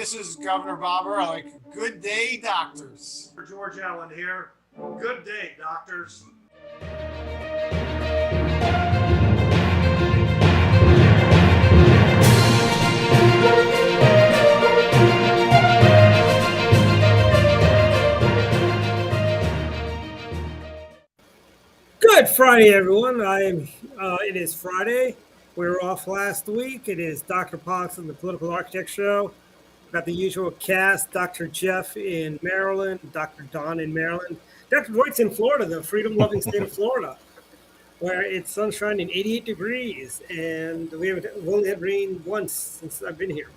This is Governor Bobber. I like good day, doctors. George Allen here. Good day, doctors. Good Friday, everyone. It is Friday. We were off last week. It is Dr. Pox and the Political Architect Show. Got the usual cast: Dr. Jeff in Maryland, Dr. Don in Maryland, Dr. Dwight's in Florida, the freedom-loving state of Florida, where it's sunshine and 88 degrees, and we've only had rain once since I've been here.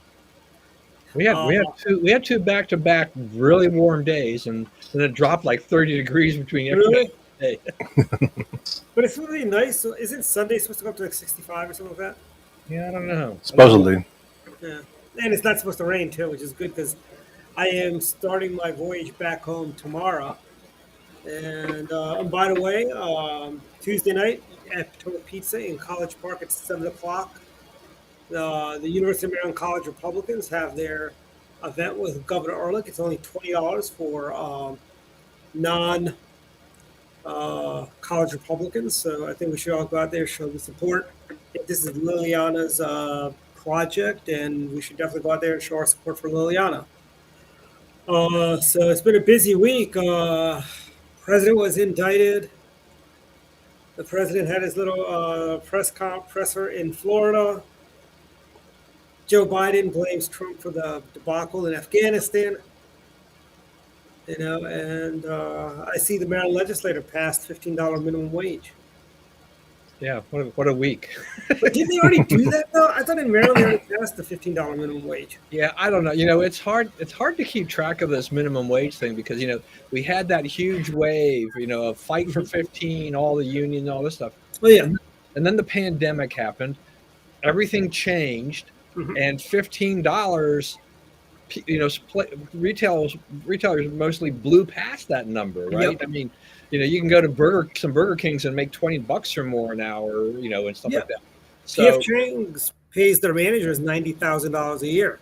We had two back-to-back really warm days, and then it dropped like 30 degrees between every Really? day. But it's really nice. So isn't Sunday supposed to go up to like 65 or something like that? Yeah, I don't know. Supposedly. Yeah. And it's not supposed to rain too, which is good because I am starting my voyage back home tomorrow. And by the way, Tuesday night at Potomac Pizza in College Park at 7 o'clock, the University of Maryland College Republicans have their event with Governor Ehrlich. It's only $20 for non college Republicans. So I think we should all go out there, show the support. This is Liliana's project, and we should definitely go out there and show our support for Liliana. So it's been a busy week. President was indicted. The president had his little presser in Florida. Joe Biden blames Trump for the debacle in Afghanistan. You know, and I see the Maryland legislature passed $15 minimum wage. Yeah, what a week. But didn't they already do that though? I thought in Maryland they already passed the $15 minimum wage. Yeah, I don't know. You know, it's hard to keep track of this minimum wage thing because, you know, we had that huge wave, you know, of fight for 15, all the union, all this stuff. Oh yeah. And then the pandemic happened. Everything changed, and $15, you know, retailers mostly blew past that number, right? Yep. I mean, you know, you can go to Burger Kings and make $20 or more an hour, you know, and stuff like that. So PF Chang's pays their managers $90,000 a year.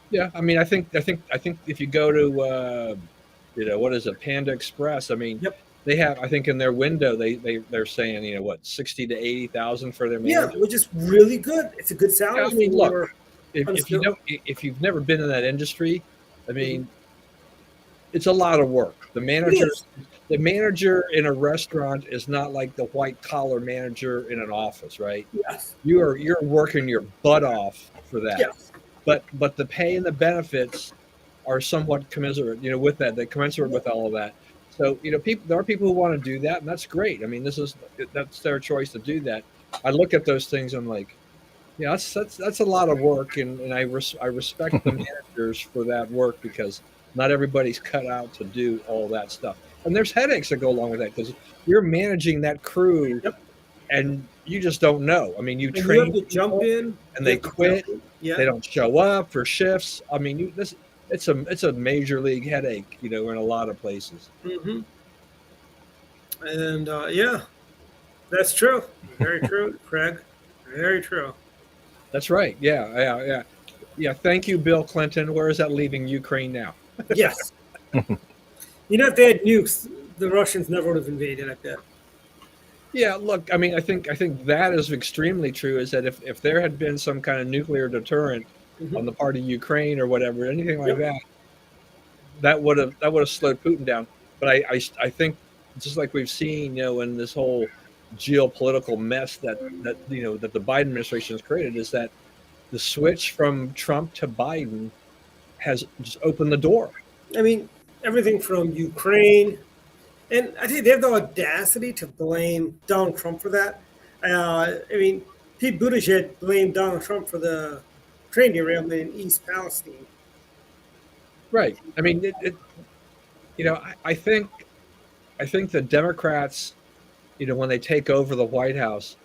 Yeah, I mean, I think if you go to, you know, what is it, Panda Express? I mean, they have, I think in their window they're saying, you know, what, 60 to 80,000 for their manager. Yeah, which is really good. It's a good salary. Yeah, I mean, look, if you've never been in that industry, I mean, it's a lot of work. The manager in a restaurant is not like the white collar manager in an office, right? Yes. You're working your butt off for that. Yes. But the pay and the benefits are somewhat commensurate, you know, with that. They're commensurate with all of that. So, you know, there are people who want to do that, and that's great. I mean, that's their choice to do that. I look at those things and I'm like, yeah, that's a lot of work, and I respect the managers for that work because not everybody's cut out to do all that stuff. And there's headaches that go along with that because you're managing that crew, and you just don't know. I mean, you train to jump in, and they quit. Yeah. They don't show up for shifts. I mean, it's a major league headache, you know, in a lot of places. Mm-hmm. And yeah, that's true. Very true, Craig. Very true. That's right. Yeah. Thank you, Bill Clinton. Where is that leaving Ukraine now? Yes. You know, if they had nukes, the Russians never would have invaded, I bet. Yeah, look, I mean, I think that is extremely true, is that if there had been some kind of nuclear deterrent on the part of Ukraine or whatever, anything like that would have slowed Putin down. But I think, just like we've seen, you know, in this whole geopolitical mess that you know that the Biden administration has created, is that the switch from Trump to Biden has just opened the door. I mean, everything from Ukraine, and I think they have the audacity to blame Donald Trump for that. I mean, Pete Buttigieg blamed Donald Trump for the train derailment in East Palestine. Right. I mean, you know, I think the Democrats, you know, when they take over the White House,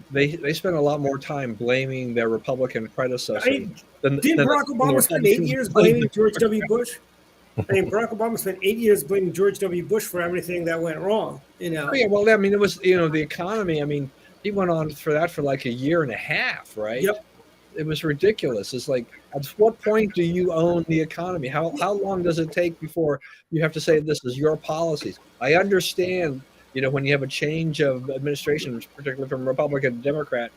they spend a lot more time blaming their Republican predecessor. Didn't Barack Obama spend 8 years blaming George W. Bush? I mean, Barack Obama spent 8 years blaming George W. Bush for everything that went wrong. You know. Oh, yeah. Well, I mean, it was, you know, the economy. I mean, he went on for that for like a year and a half, right? Yep. it was ridiculous. It's like, at what point do you own the economy? How long does it take before you have to say this is your policies? I understand, when you have a change of administration, particularly from Republican to Democrat,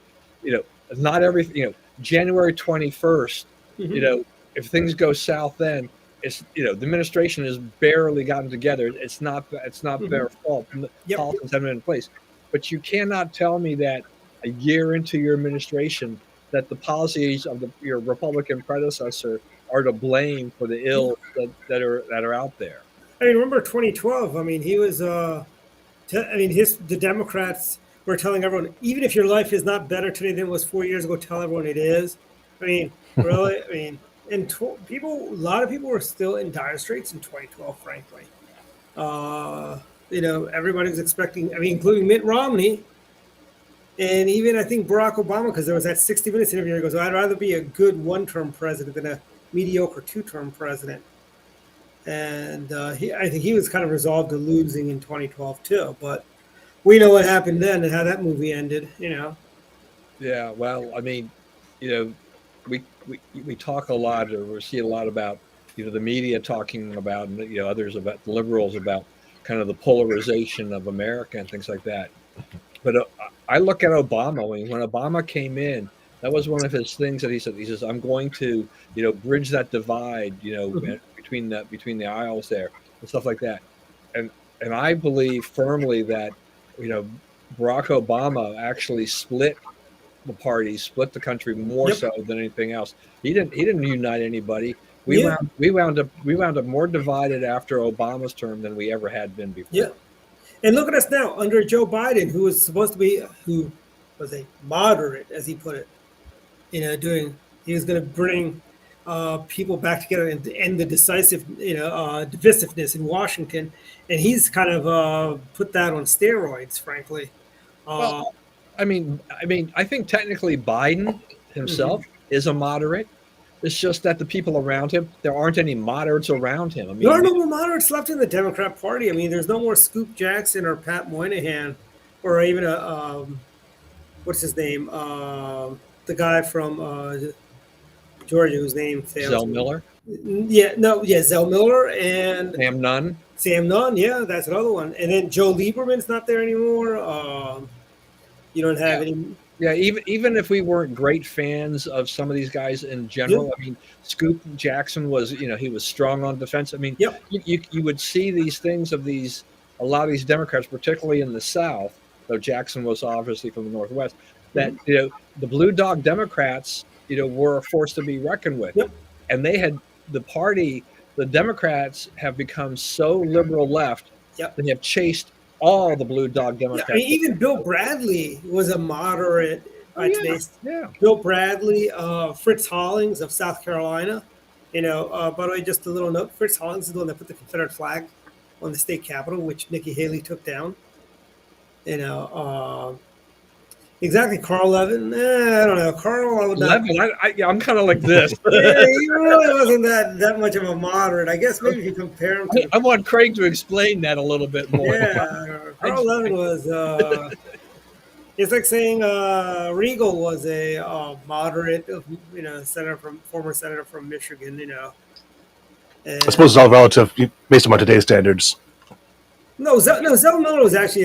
not everything. January 21st. Mhm. If things go south, then it's the administration has barely gotten together. It's not Mhm. their fault. Yep. Policies haven't been in place, but you cannot tell me that a year into your administration that the policies of your Republican predecessor are to blame for the Yeah. ills that are out there. I mean, remember 2012? I mean, he was. I mean, the Democrats were telling everyone, even if your life is not better today than it was 4 years ago, tell everyone it is. I mean, really. I mean, and a lot of people were still in dire straits in 2012. Frankly, uh, everybody was expecting. I mean, including Mitt Romney. And even I think Barack Obama, because there was that 60 Minutes interview, he goes, I'd rather be a good one-term president than a mediocre two-term president. And I think he was kind of resolved to losing in 2012 too. But we know what happened then and how that movie ended. Yeah, well, I mean, you know, we talk a lot, or we see a lot about, the media talking about, and others about liberals about kind of the polarization of America and things like that. But I look at Obama. When Obama came in, that was one of his things that he said. He says, "I'm going to, bridge that divide, Mhm. between the aisles there and stuff like that." And I believe firmly that, you know, Barack Obama actually split the party, split the country more Yep. so than anything else. He didn't unite anybody. We Yeah. wound up more divided after Obama's term than we ever had been Yeah. before. And look at us now under Joe Biden, who was a moderate, as he put it. Doing he was going to bring people back together and end the divisiveness in Washington, and he's kind of put that on steroids, frankly. Well, Uh, I think technically Biden mhm. himself is a moderate. It's just that the people around him, there aren't any moderates around him. I There are mean, no more moderates left in the Democrat Party. I mean, there's no more Scoop Jackson or Pat Moynihan, or even what's his name, the guy from Georgia whose name fails Zell me. Miller, Yeah, no, yeah, Zell Miller and Sam Nunn. Sam Nunn. Yeah, that's another one. And then Joe Lieberman's not there anymore. You don't have Yeah, any. yeah. Even if we weren't great fans of some of these guys in Yep. general, I mean, Scoop Jackson was, he was strong on defense. I mean, Yep. you would see these things of a lot of these Democrats, particularly in the South, though Jackson was obviously from the Northwest, that Mhm. the blue dog Democrats, were a force to be reckoned with, Yep. and they had the party. The Democrats have become so liberal left, Yep. they have chased all the blue dog Yeah. I mean, Democrats. even Bill Bradley was a moderate Oh yeah, today's. yeah. Bill Bradley, Fritz Hollings of South Carolina. By the way, just a little note: Fritz Hollings is the one that put the Confederate flag on the state capitol, which Nikki Haley took down. You know, exactly. Carl Levin. I don't know. Carl, I would not. Levin, I'm kind of like this. Yeah, he really wasn't that much of a moderate. I guess maybe if you compare him to the I want Craig to explain that a little bit more. yeah, I, Carl Levin was. It's like saying Regal was a moderate, former senator from Michigan. I suppose And it's all relative based on today's standards. no, Zell Miller was actually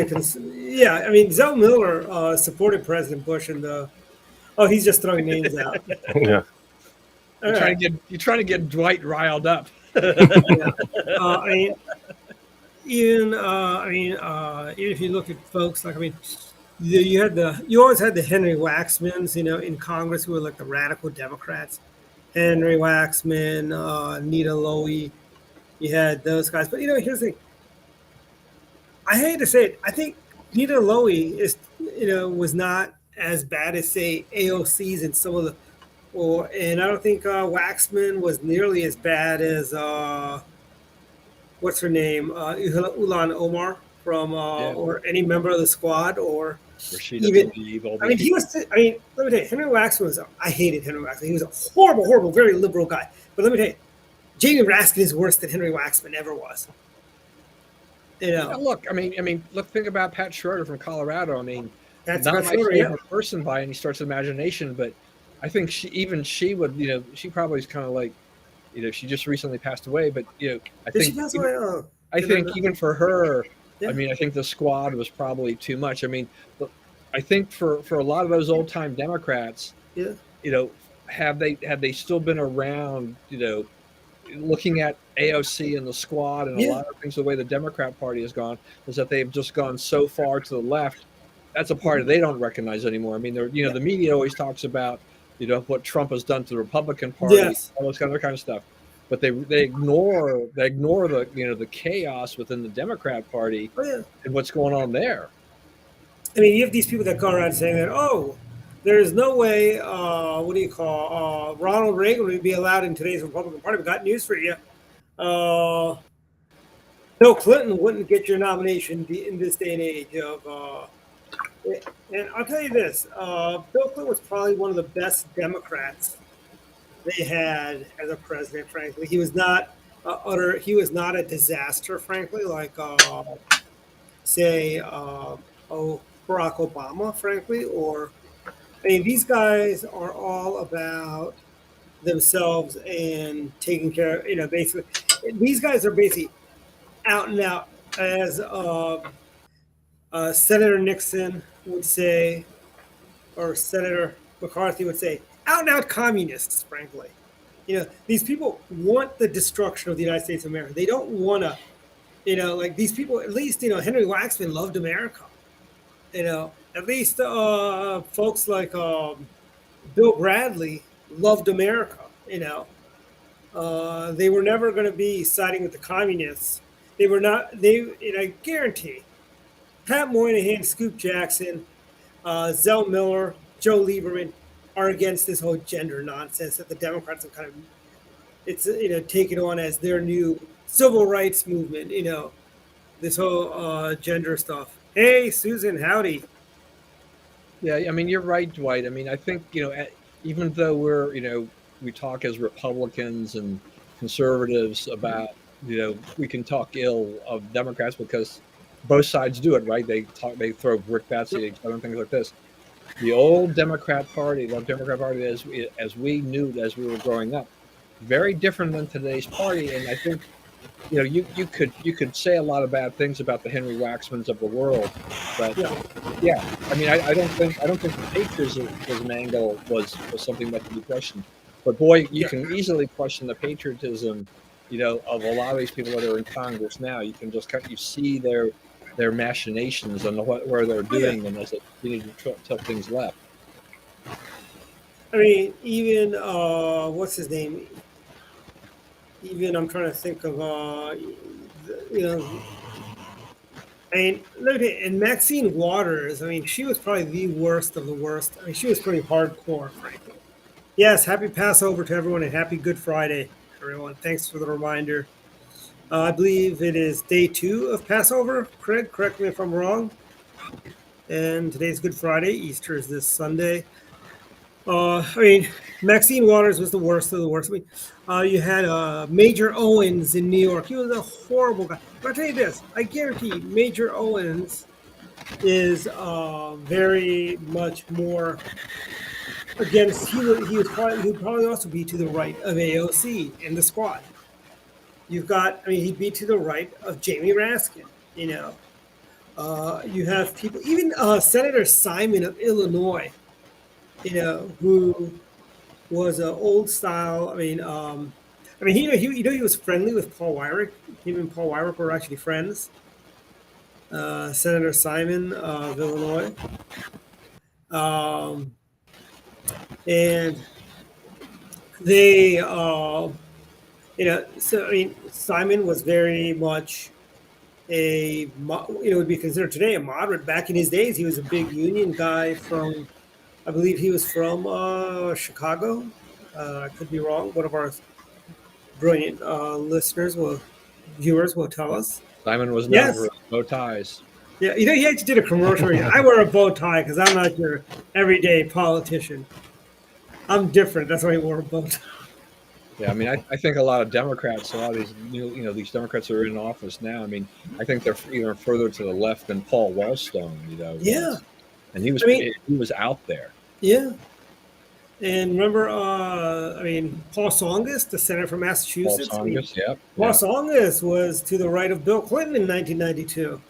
yeah. I mean, Zell Miller supported President Bush in the. Oh, he's just throwing names out. Yeah. All right. you're trying to get Dwight riled up. Yeah. I mean, even if you look at folks like you always had the Henry Waxmans, in Congress who were like the radical Democrats. Henry Waxman, Nita Lowey, you had those guys. But here's the thing. I hate to say it. I think Nita Lowey was not as bad as say AOC's and some of the, and I don't think Waxman was nearly as bad as what's her name, Ulan Omar from Yeah, or any member of the squad or Rashida even. Tlaib, all I these mean, he people. was. I mean, let me tell you, Henry Waxman was. I hated Henry Waxman. He was a horrible, horrible, very liberal guy. But let me tell you, Jamie Raskin is worse than Henry Waxman ever was. Yeah, look, look, think about Pat Schroeder from Colorado. I mean, That's not about my Schroeder, yeah. favorite person by any stretch of imagination, but I think she would, she probably is kind of like, she just recently passed away, but I Did she think pass away? Oh, I think even for her, Yeah. I mean, I think the squad was probably too much. I mean, I think for a lot of those old time Democrats, yeah. have they still been around, looking at AOC and the squad and a Yeah. lot of things, the way the Democrat Party has gone is that they've just gone so far to the left. That's a party they don't recognize anymore. I mean, Yeah. the media always talks about, what Trump has done to the Republican Party, Yes. all those other kind of stuff, but they ignore the the chaos within the Democrat Party Oh yeah. and what's going on there. I mean, you have these people that go around saying that, oh, there is no way, Ronald Reagan would be allowed in today's Republican Party. We got news for you. Uh, Bill Clinton wouldn't get your nomination in this day and age and I'll tell you this, Bill Clinton was probably one of the best Democrats they had as a president, frankly. He was not he was not a disaster, frankly, like, say, Barack Obama, frankly, or I mean, these guys are all about themselves and taking care. Basically, these guys are basically out and out, as Senator Nixon would say, or Senator McCarthy would say, out and out communists. Frankly, these people want the destruction of the United States of America. They don't want to. Like these people. At least Henry Waxman loved America. At least folks like Bill Bradley loved America. They were never going to be siding with the communists. They were not. I guarantee, Pat Moynihan, Scoop Jackson, Zell Miller, Joe Lieberman are against this whole gender nonsense that the Democrats have kind of, taken on as their new civil rights movement. This whole gender stuff. Hey, Susan, howdy. Yeah, I mean, you're right, Dwight. I mean, I think, even though we talk as Republicans and conservatives about, we can talk ill of Democrats because both sides do it, right? They throw brickbats at each other and things like this. The old Democrat Party, the Democrat Party as we knew as we were growing up, very different than today's party. And I think, you could say a lot of bad things about the Henry Waxmans of the world, but yeah, I mean, I don't think the patriotism angle was something that could be questioned. But boy, you can easily question the patriotism, of a lot of these people that are in Congress now. You can just you see their machinations and where they're doing them as they continue to tilt things left. I mean, even what's his name? Even I'm trying to think of I mean, look at and Maxine Waters. I mean, she was probably the worst of the worst. I mean, she was pretty hardcore, frankly. Yes, happy Passover to everyone and happy Good Friday, everyone. Thanks for the reminder. I believe it is day 2 of Passover. Craig, correct me if I'm wrong. And today's Good Friday. Easter is this Sunday. I mean, Maxine Waters was the worst of the worst. I mean, you had Major Owens in New York. He was a horrible guy. But I'll tell you this. I guarantee Major Owens is very much more against. He would probably also be to the right of AOC in the squad. You've got, I mean, he'd be to the right of Jamie Raskin. You have people, even Senator Simon of Illinois. Who was an old style. I mean, he was friendly with Paul Weyrich. Him and Paul Weyrich were actually friends. Senator Simon of Illinois, and they, so I mean, Simon was very much would be considered today a moderate. Back in his days, he was a big union guy from. I believe he was from Chicago. I could be wrong. One of our brilliant viewers will tell us. Simon was known for bow ties. Yeah, he actually did a commercial. I wear a bow tie because I'm not your everyday politician. I'm different. That's why I wore a bow tie. Yeah, I mean, I think a lot of Democrats, a lot of these, these Democrats that are in office now. I mean, I think they're even further to the left than Paul Wellstone. Yeah. And he was out there. Yeah. And remember, Paul Tsongas, the senator from Paul Massachusetts. Tsongas, yep. Paul Tsongas was to the right of Bill Clinton in 1992.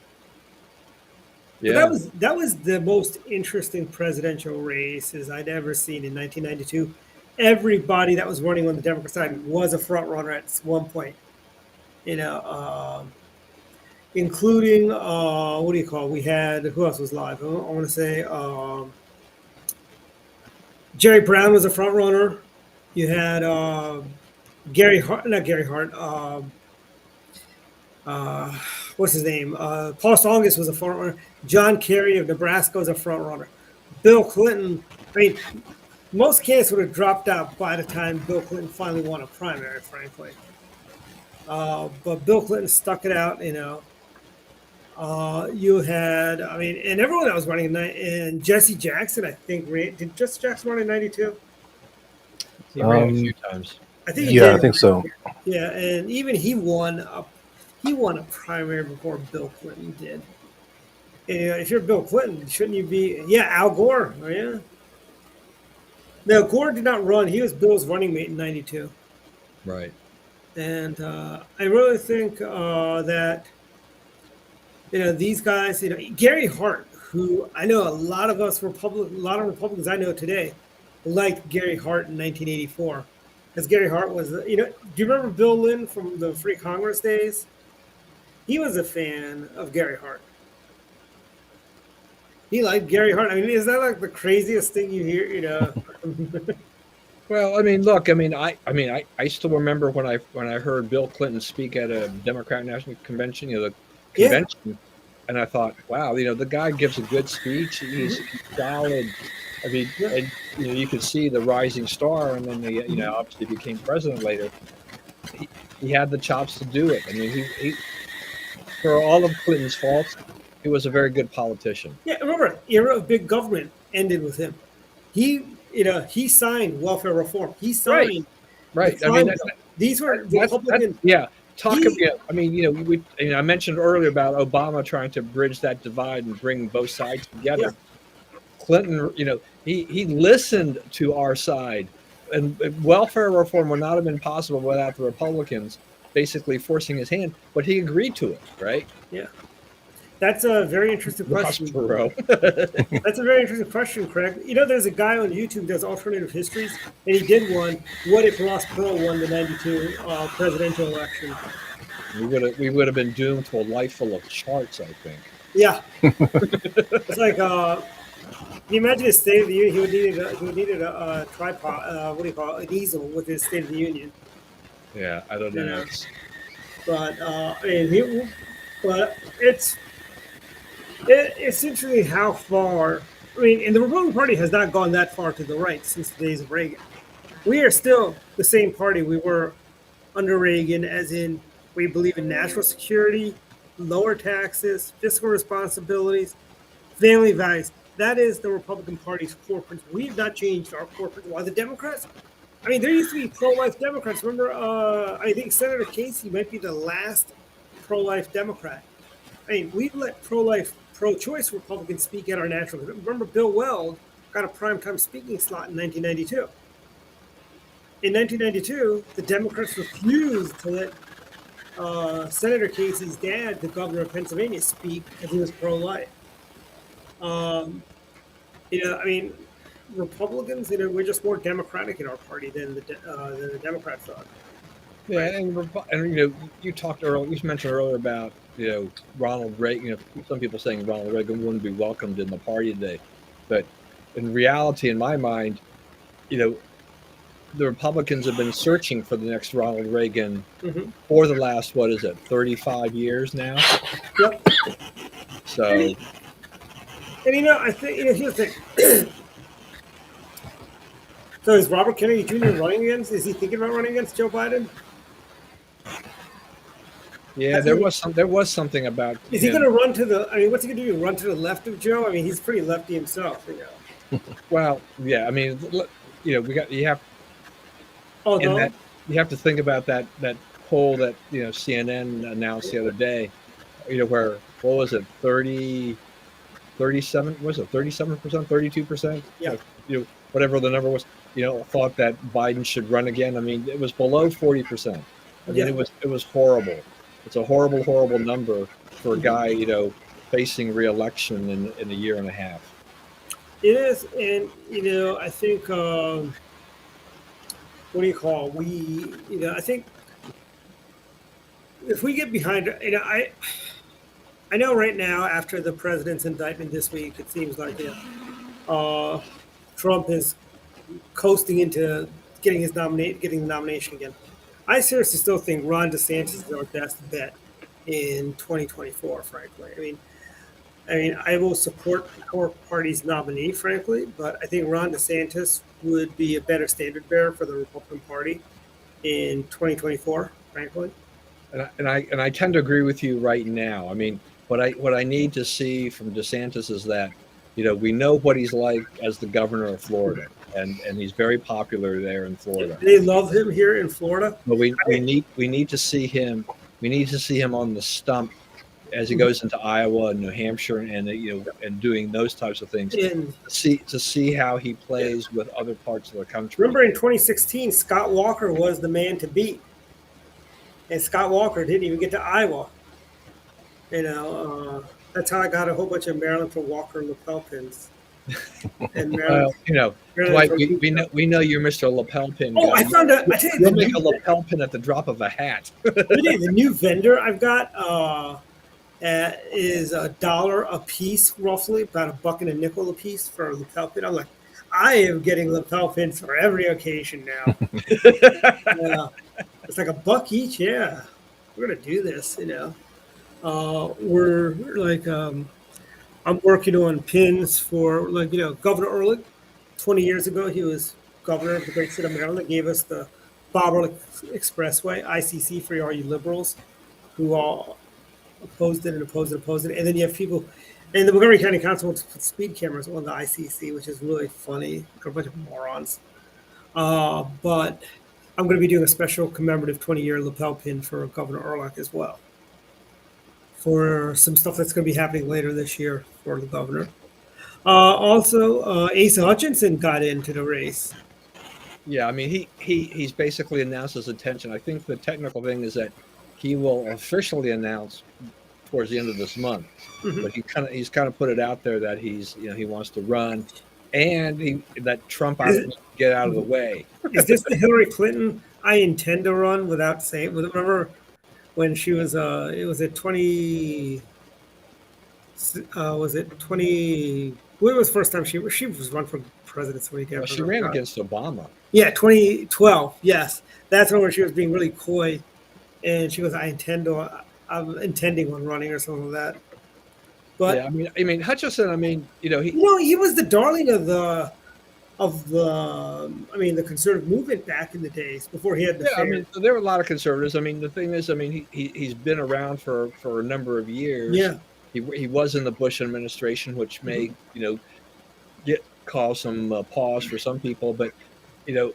But Yeah. that was the most interesting presidential races I'd ever seen in 1992. Everybody that was running on the Democrat side was a front runner at one point. You know, including what do you call? We had who else was live? I want to say Jerry Brown was a front runner. You had Gary Hart, not Gary Hart. What's his name? Paul Tsongas was a front runner. John Kerry of Nebraska was a front runner. Bill Clinton. I mean, most candidates would have dropped out by the time Bill Clinton finally won a primary, frankly. But Bill Clinton stuck it out. You know, you had, and everyone that was running and Jesse Jackson, I think, did Jesse Jackson run in '92? He ran a few times. I think. Yeah, I think so. Yeah, and even he won a primary before Bill Clinton did. And if you're Bill Clinton, shouldn't you be? Yeah, Al Gore. Oh yeah. No, Gore did not run. He was Bill's running mate in '92. Right. And I really think that these guys, Gary Hart, who I know a lot of Republicans I know today liked Gary Hart in 1984, because Gary Hart was, do you remember Bill Lynn from the Free Congress days? He was a fan of Gary Hart. He liked Gary Hart. I mean, is that like the craziest thing you hear? Well, I mean, look, I still remember when I heard Bill Clinton speak at a Democratic National Convention, the convention, and I thought, wow, the guy gives a good speech. He's solid. I mean, and you could see the rising star, and then he obviously became president later. He had the chops to do it. I mean, he for all of Clinton's faults, he was a very good politician. Yeah, remember, era of big government ended with him. He signed welfare reform. He signed. Right. I mean, these were Republican. I mentioned earlier about Obama trying to bridge that divide and bring both sides together. Yeah. Clinton, he listened to our side, and welfare reform would not have been possible without the Republicans basically forcing his hand, but he agreed to it, right? Yeah. That's a very interesting question. That's a very interesting question, Craig. There's a guy on YouTube that does alternative histories, and he did one. What if Ross Perot won the '92 presidential election? We would have been doomed to a life full of charts, I think. Yeah. It's like, can you imagine his State of the Union? He would need a tripod. What do you call it? An easel with his State of the Union. Yeah, I don't know. But it's interesting how far. And the Republican Party has not gone that far to the right since the days of Reagan. We are still the same party we were under Reagan, as in we believe in national security, lower taxes, fiscal responsibilities, family values. That is the Republican Party's core principle. We have not changed our core principle. While the Democrats, there used to be pro-life Democrats. Remember, I think Senator Casey might be the last pro-life Democrat. We've let pro-choice Republicans speak at our national. Remember, Bill Weld got a primetime speaking slot in 1992. In 1992, the Democrats refused to let Senator Casey's dad, the governor of Pennsylvania, speak because he was pro-life. Republicans, we're just more democratic in our party than the Democrats are. Yeah, and you talked earlier. You mentioned earlier about Ronald Reagan. Some people saying Ronald Reagan wouldn't be welcomed in the party today, but in reality, in my mind, the Republicans have been searching for the next Ronald Reagan for the last 35 years now. Yep. So, I think here's the thing. So is Robert Kennedy Jr. running against? Is he thinking about running against Joe Biden? Yeah, there was something about. Is he going to run to the? What's he going to do? Run to the left of Joe? He's pretty lefty himself. Well, yeah. You have. Oh no. That, you have to think about that poll that CNN announced the other day. Where what was it? 37? Was it 37%? 32%? Yeah. whatever the number was, thought that Biden should run again. I mean, it was below 40%. I mean, Yeah. it was horrible. It's a horrible, horrible number for a guy, facing re-election in a year and a half. It is, and I think what do you call? I think if we get behind, I know right now after the president's indictment this week, it seems like Trump is coasting into getting the nomination again. I seriously still think Ron DeSantis is our best bet in 2024. Frankly, I mean, I will support our party's nominee, frankly, but I think Ron DeSantis would be a better standard bearer for the Republican Party in 2024, frankly. And I tend to agree with you right now. I mean, what I need to see from DeSantis is that, we know what he's like as the governor of Florida, and he's very popular there in Florida. They love him here in Florida. But we need to see him. We need to see him on the stump as he goes into Iowa and New Hampshire and doing those types of things to see how he plays with other parts of the country. Remember in 2016, Scott Walker was the man to beat, and Scott Walker didn't even get to Iowa. That's how I got a whole bunch of Maryland for Walker lapel pins. And Maryland, Dwight, we know you're Mr. Lapel Pin guy. Oh, I found out. You'll make a lapel pin at the drop of a hat. The new vendor I've got is $1 a piece, roughly about $1.05 a piece for a lapel pin. I'm like, I am getting lapel pins for every occasion now. It's like $1 each. Yeah, we're gonna do this. We're like, I'm working on pins for Governor Ehrlich. 20 years ago, he was governor of the great state of Maryland. Gave us the Bob Ehrlich Expressway, ICC, for all you liberals who all opposed it. And then you have people, and the Montgomery County Council wants to put speed cameras on the ICC, which is really funny. They're a bunch of morons. But I'm going to be doing a special commemorative 20-year lapel pin for Governor Ehrlich as well, for some stuff that's going to be happening later this year for the governor. Also, Asa Hutchinson got into the race. Yeah, I mean, he's basically announced his intention. I think the technical thing is that he will officially announce towards the end of this month. Mm-hmm. But he's kind of put it out there that he wants to run, and that Trump get out of the way. Is this the Hillary Clinton? I intend to run without saying. Remember when she was it was at 20. Was it 20? When was the first time she was run for president? Well, she ran against Obama. Yeah, 2012. Yes, that's when she was being really coy, and she goes, "I'm intending on running" or something like that. But yeah, I mean, Hutchinson. I mean, he was the darling of the conservative movement back in the days before he had the. Yeah, I mean, there were a lot of conservatives. I mean, the thing is, I mean, he's been around for a number of years. Yeah. He was in the Bush administration, which may cause some pause for some people, but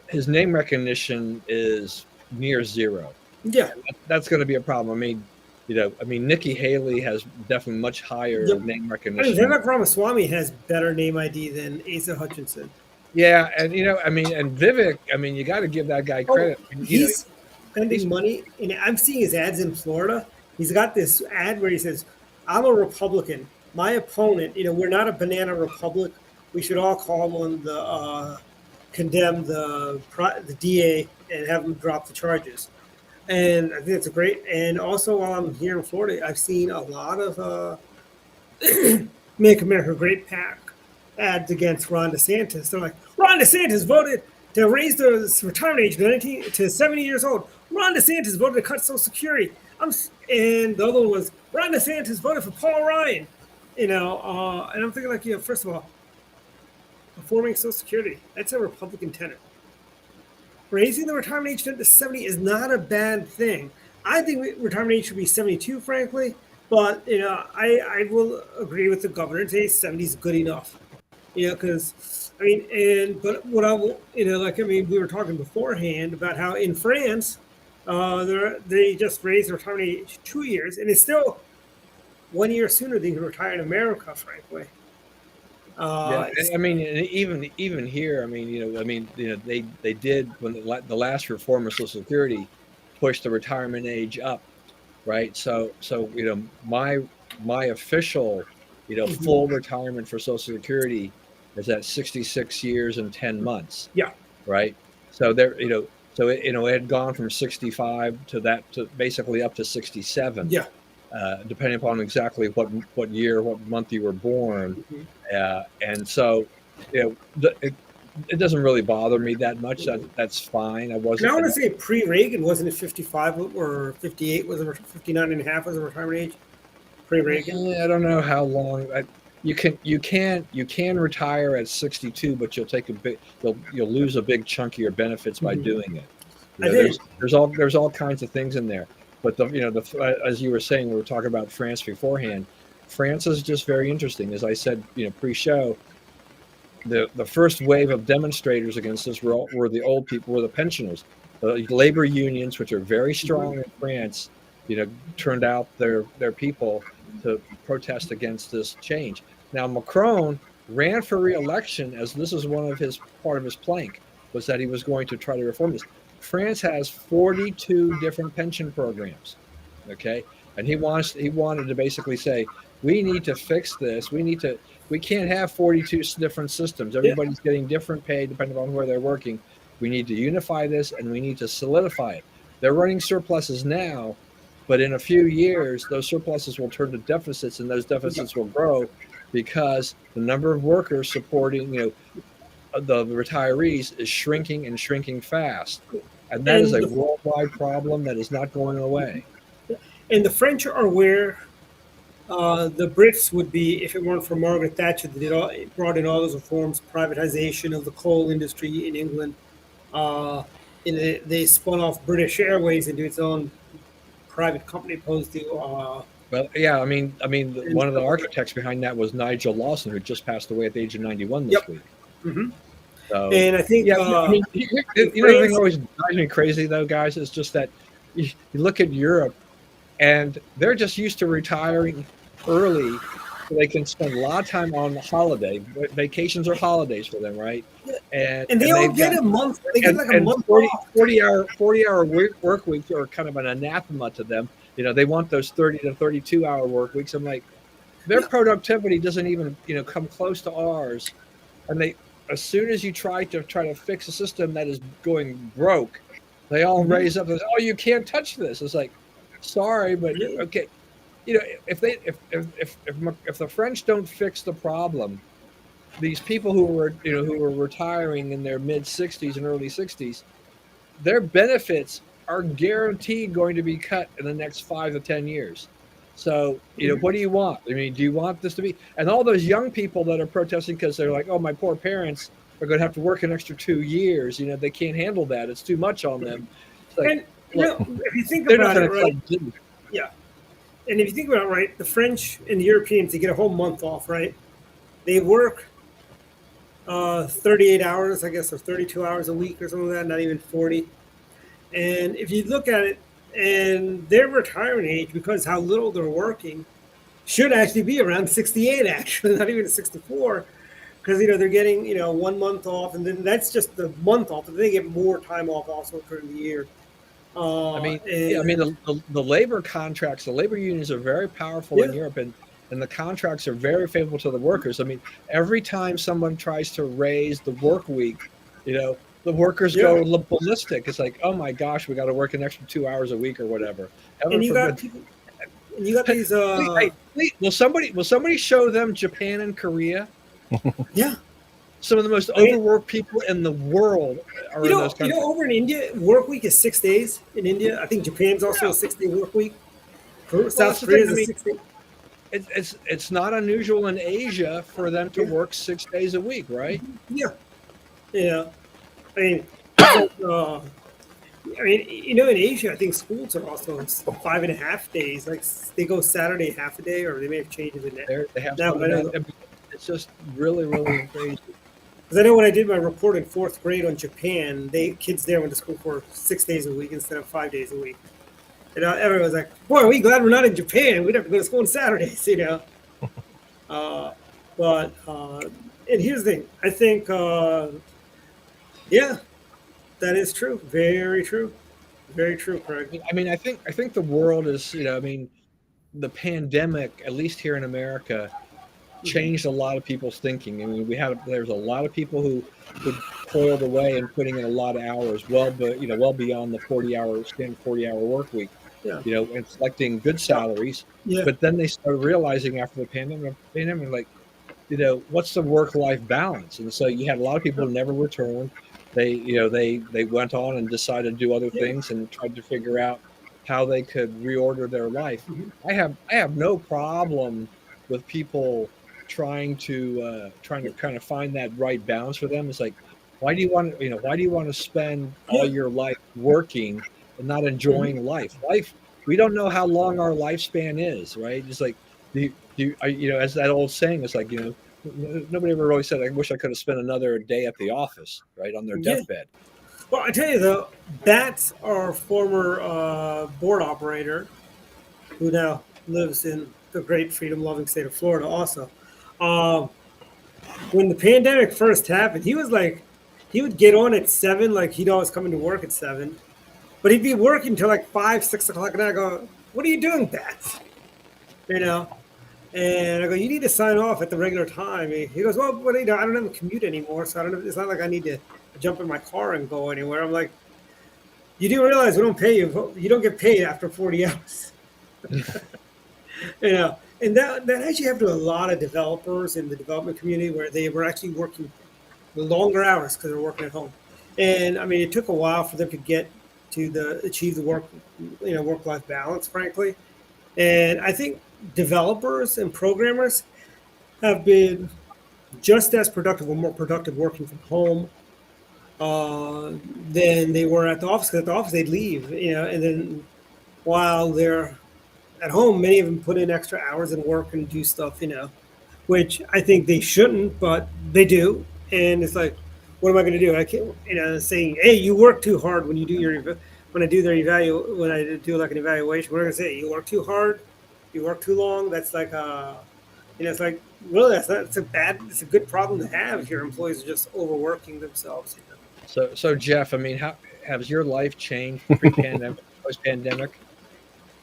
his name recognition is near zero. Yeah, that's going to be a problem. I mean, Nikki Haley has definitely much higher name recognition. Vivek Ramaswamy has better name ID than Asa Hutchinson. Yeah, and and Vivek, you got to give that guy credit. He's spending money, and I'm seeing his ads in Florida. He's got this ad where he says, "I'm a Republican. My opponent, we're not a banana republic. We should all call on the condemn the DA and have him drop the charges." And I think it's a great. And also, while I'm here in Florida, I've seen a lot of "Make America Great" PAC ads against Ron DeSantis. They're like, Ron DeSantis voted to raise the retirement age to 70 years old. Ron DeSantis voted to cut Social Security. And the other one was Ron DeSantis voted for Paul Ryan. And I'm thinking first of all, reforming Social Security, that's a Republican tenet. Raising the retirement age to 70 is not a bad thing. I think retirement age should be 72, frankly. But, I will agree with the governor and say 70 is good enough. Because, but what I will, we were talking beforehand about how in France, they just raised the retirement age 2 years, and it's still 1 year sooner than you can retire in America, frankly. Yeah, and I mean, and even here, I mean, they did when the last reform of Social Security pushed the retirement age up, right? So my official Mhm. full retirement for Social Security is at 66 years and 10 months, Yeah, right? So there, so it had gone from 65 to basically up to 67, yeah. depending upon exactly what year, what month you were born. Mhm. And so, it doesn't really bother me that much. That's fine. I And I wasn't. want to say pre-Reagan, wasn't it 55 or 58 was 59 and a half was the retirement age? Pre-Reagan? I don't know how long. You can retire at 62, but you'll lose a big chunk of your benefits by Mhm. doing it. I There's think. there's all kinds of things in there. But as you were saying, we were talking about France beforehand. France is just very interesting. As I said, pre-show, the first wave of demonstrators against this were the old people, were the pensioners. The labor unions, which are very Mhm. strong in France, turned out their people to protest against this change. Now Macron ran for re-election, as this is one of his part of his plank, was that he was going to try to reform this. France has 42 different pension programs, okay, and he wanted to basically say, we need to fix this. We can't have 42 different systems. Yeah. Everybody's getting different pay depending on where they're working. We need to unify this, and we need to solidify it. They're running surpluses now, but in a few years, those surpluses will turn to deficits, and those Yeah. deficits will grow because the number of workers supporting, the retirees is shrinking and shrinking fast. And that is And a the, worldwide problem that is not going away. and the French are where the Brits would be if it weren't for Margaret Thatcher that brought in all those reforms, privatization of the coal industry in England. Uh, and they spun off British Airways into its own private company opposed to Well, yeah, and one of the stuff like that. architects behind that was Nigel Lawson, who just passed away at the age of 91 this Yep. week. Hmm. So, And I think yeah, in the thing that France, always drives me crazy, though, guys, is just that you look at Europe and they're just used to retiring early so they can spend a lot of time on holiday. Vacations are holidays for them, right? And and they and all they've get got a month. They get like a and month 40, off. 40 hour work weeks are kind of an anathema to them. They want those 30 to 32-hour work weeks. I'm like, their Yeah. productivity doesn't even come close to ours, and they, as soon as you try to fix a system that is going broke, they all Mhm. raise up and say, oh, you can't touch this. It's like, sorry, but Yeah. okay. If the French don't fix the problem, these people who are retiring in their mid 60s and early 60s, their benefits are guaranteed going to be cut in the next 5 to 10 years. So, what do you want? I mean, do you want this to be? And all those young people that are protesting because they're like, oh, my poor parents are going to have to work an extra 2 years. They can't handle that. It's too much on them. It's like, And look, if you think they're not about going it, to right? cut. Yeah. And if you think about it, right, the French and the Europeans, they get a whole month off, right? They work 38 hours, I guess, or 32 hours a week or something like that, not even 40. And if you look at it, and their retirement age, because how little they're working, should actually be around 68, actually, not even 64. Because, they're getting, 1 month off, and then that's just the month off, and they get more time off also during the year. I mean, yeah, And the labor contracts, the labor unions are very powerful in yeah, Europe, and the contracts are very favorable to the workers. I mean, every time someone tries to raise the work week, the workers yeah. go ballistic. It's like, oh my gosh, we got to work an extra 2 hours a week or whatever. Heaven And you got forbid. people, and you got these, Please, will somebody show them Japan and Korea? yeah. Some of the most I mean, overworked people in the world are in those countries. over in India, work week is 6 days in India. I think Japan's also Yeah. a 6 day work week. Well, that's South the thing. Korea is I a mean, 6 day. it's not unusual in Asia for them to Yeah, work 6 days a week, right? yeah, yeah. I mean, it's like, in Asia, I think schools are also 5.5 days. Like they go Saturday half a day, or they may have changed it They have now. some But of I that. know I mean, it's just really, really crazy. because I know when I did my report in fourth grade on Japan, kids there went to school for 6 days a week instead of 5 days a week. And everyone was like, "Boy, are we glad we're not in Japan? We'd have to go to school on Saturdays," Uh, but And here's the thing. I think, yeah, that is true. Very true. Very true, Craig. I think the world is, the pandemic, at least here in America, Mhm. changed a lot of people's thinking. I mean, there's a lot of people who toiled away and putting in a lot of hours, well beyond the 40-hour work week, Yeah. and selecting good salaries. Yeah. But then they started realizing after the pandemic, like, what's the work-life balance? And so you had a lot of people who never returned. They went on and decided to do other Yeah. things and tried to figure out how they could reorder their life. Mhm. I have no problem with people trying to kind of find that right balance for them. It's like, why do you want to spend all Yeah. your life working and not Mhm. enjoying life? We don't know how long our lifespan is, right? It's like, as that old saying is like, nobody ever really said, I wish I could have spent another day at the office, right, on their Yeah. deathbed. Well, I tell you though, that's our former board operator who now lives in the great freedom-loving state of Florida. Also, um, when the pandemic first happened, he was like, he would get on at 7, like he'd always come into work at 7, but he'd be working till like 5, 6 o'clock, and I go, "What are you doing, Bats?" You know. And I go, "You need to sign off at the regular time." He goes, "Well, but I don't have a commute anymore, so I don't know. It's not like I need to jump in my car and go anywhere." I'm like, "You do realize we don't pay you. You don't get paid after 40 hours." And that actually happened to a lot of developers in the development community where they were actually working longer hours because they're working at home. And I mean, it took a while for them to get to achieve the work life balance, frankly. And I think developers and programmers have been just as productive or more productive working from home than they were at the office. Because at the office they'd leave, and then while they're at home, many of them put in extra hours and work and do stuff, which I think they shouldn't, but they do. And it's like, what am I going to do? I can't, saying, hey, you work too hard when you do when I do when I do like an evaluation. What am I going to say? You work too hard, you work too long. That's like, it's like, really, it's a good problem to have if your employees are just overworking themselves. So Jeff, I mean, how has your life changed pre-pandemic, post-pandemic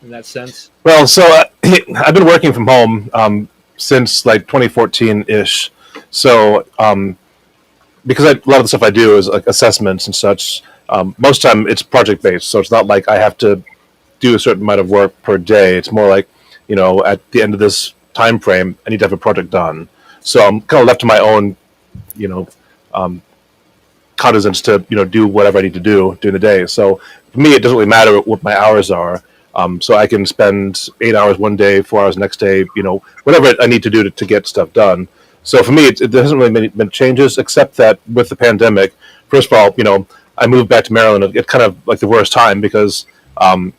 in that sense? Well, so I've been working from home since like 2014 ish. So because a lot of the stuff I do is like assessments and such. Most time it's project based, so it's not like I have to do a certain amount of work per day. It's more like, at the end of this time frame, I need to have a project done. So I'm kind of left to my own, you know, um, cognizance to do whatever I need to do during the day. So for me, it doesn't really matter what my hours are. So I can spend 8 hours one day, 4 hours next day, whatever I need to do to get stuff done. So for me, there hasn't really been changes, except that with the pandemic, first of all, I moved back to Maryland at kind of like the worst time um,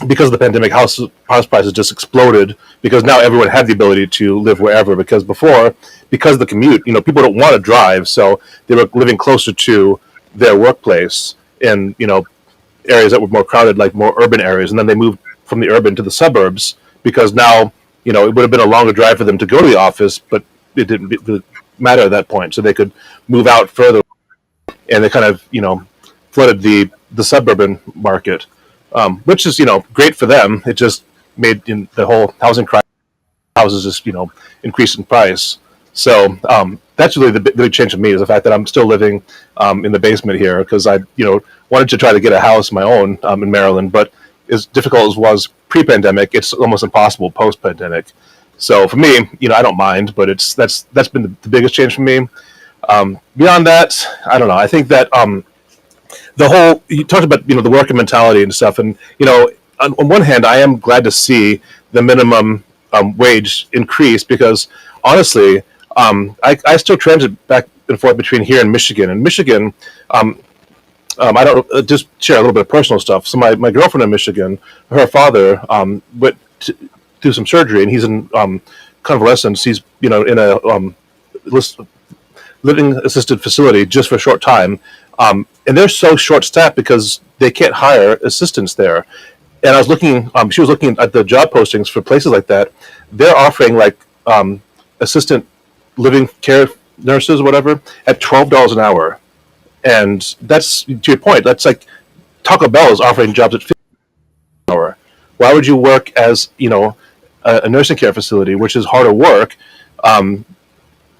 because of the pandemic, house prices just exploded because now everyone had the ability to live wherever. Because before, because of the commute, people don't want to drive, so they were living closer to their workplace in areas that were more crowded, like more urban areas, and then they moved from the urban to the suburbs because now it would have been a longer drive for them to go to the office, but it didn't really matter at that point, so they could move out further, and they kind of flooded the suburban market, which is great for them. It just made the whole housing crisis, houses just increase in price. So that's really the big change for me, is the fact that I'm still living in the basement here because I wanted to try to get a house of my own in Maryland, but as difficult as it was pre-pandemic, it's almost impossible post-pandemic. So for me, I don't mind, but that's been the biggest change for me. Beyond that, I don't know. I think that the whole, you talked about the worker mentality and stuff, and on one hand, I am glad to see the minimum wage increase because honestly, I still transit back and forth between here and Michigan. And Michigan, I don't just share a little bit of personal stuff. So my girlfriend in Michigan, her father went through some surgery, and he's in convalescence. He's in a living assisted facility just for a short time, and they're so short staffed because they can't hire assistants there. And I was looking, she was looking at the job postings for places like that. They're offering like assistant living care nurses, or whatever, at $12 an hour, and that's, to your point. That's like Taco Bell is offering jobs at 50 an hour. Why would you work as a nursing care facility, which is harder work, um,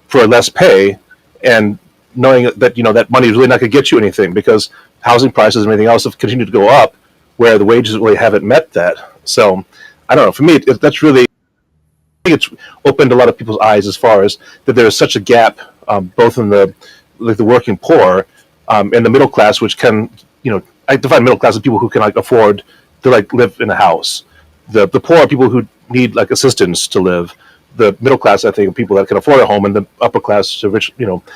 for less pay, and knowing that that money is really not going to get you anything because housing prices and everything else have continued to go up, where the wages really haven't met that. So I don't know. For me, that's really, I think it's opened a lot of people's eyes as far as that there is such a gap, both in the working poor, and the middle class, which can, I define middle class as people who can afford to live in a house. The poor are people who need assistance to live. The middle class, I think, are people that can afford a home, and the upper class, rich,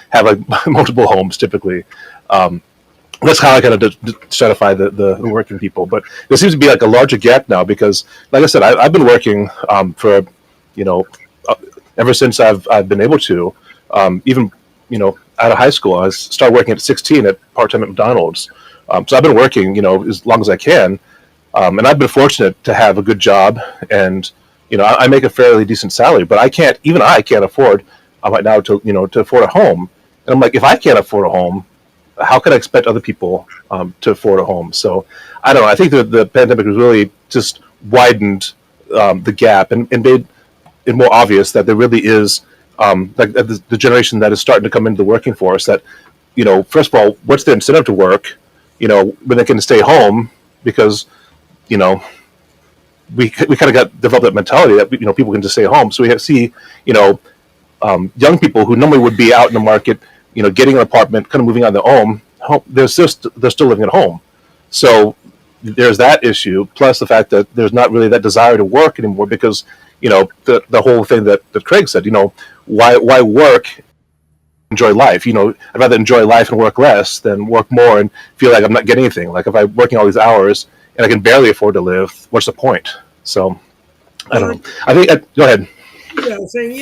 have multiple homes typically. That's how I kind of stratify the working people. But there seems to be a larger gap now because, like I said, I've been working for ever since I've been able to, even out of high school. I started working at 16 at part-time at McDonald's. So I've been working as long as I can, and I've been fortunate to have a good job, and I make a fairly decent salary. But I can't afford right now to afford a home. And I'm like, if I can't afford a home, how can I expect other people to afford a home? So I don't know. I think the pandemic has really just widened the gap and made it more obvious that there really is the generation that is starting to come into the working force. That first of all, what's their incentive to work? When they can stay home because we kind of developed that mentality that people can just stay home. So we see young people who normally would be out in the market, getting an apartment, kind of moving on their own. They're still living at home. So there's that issue, plus the fact that there's not really that desire to work anymore because the whole thing that Craig said. Why work? Enjoy life. I'd rather enjoy life and work less than work more and feel like I'm not getting anything. Like if I'm working all these hours and I can barely afford to live, what's the point? So I don't know. I think go ahead. Yeah, I'm saying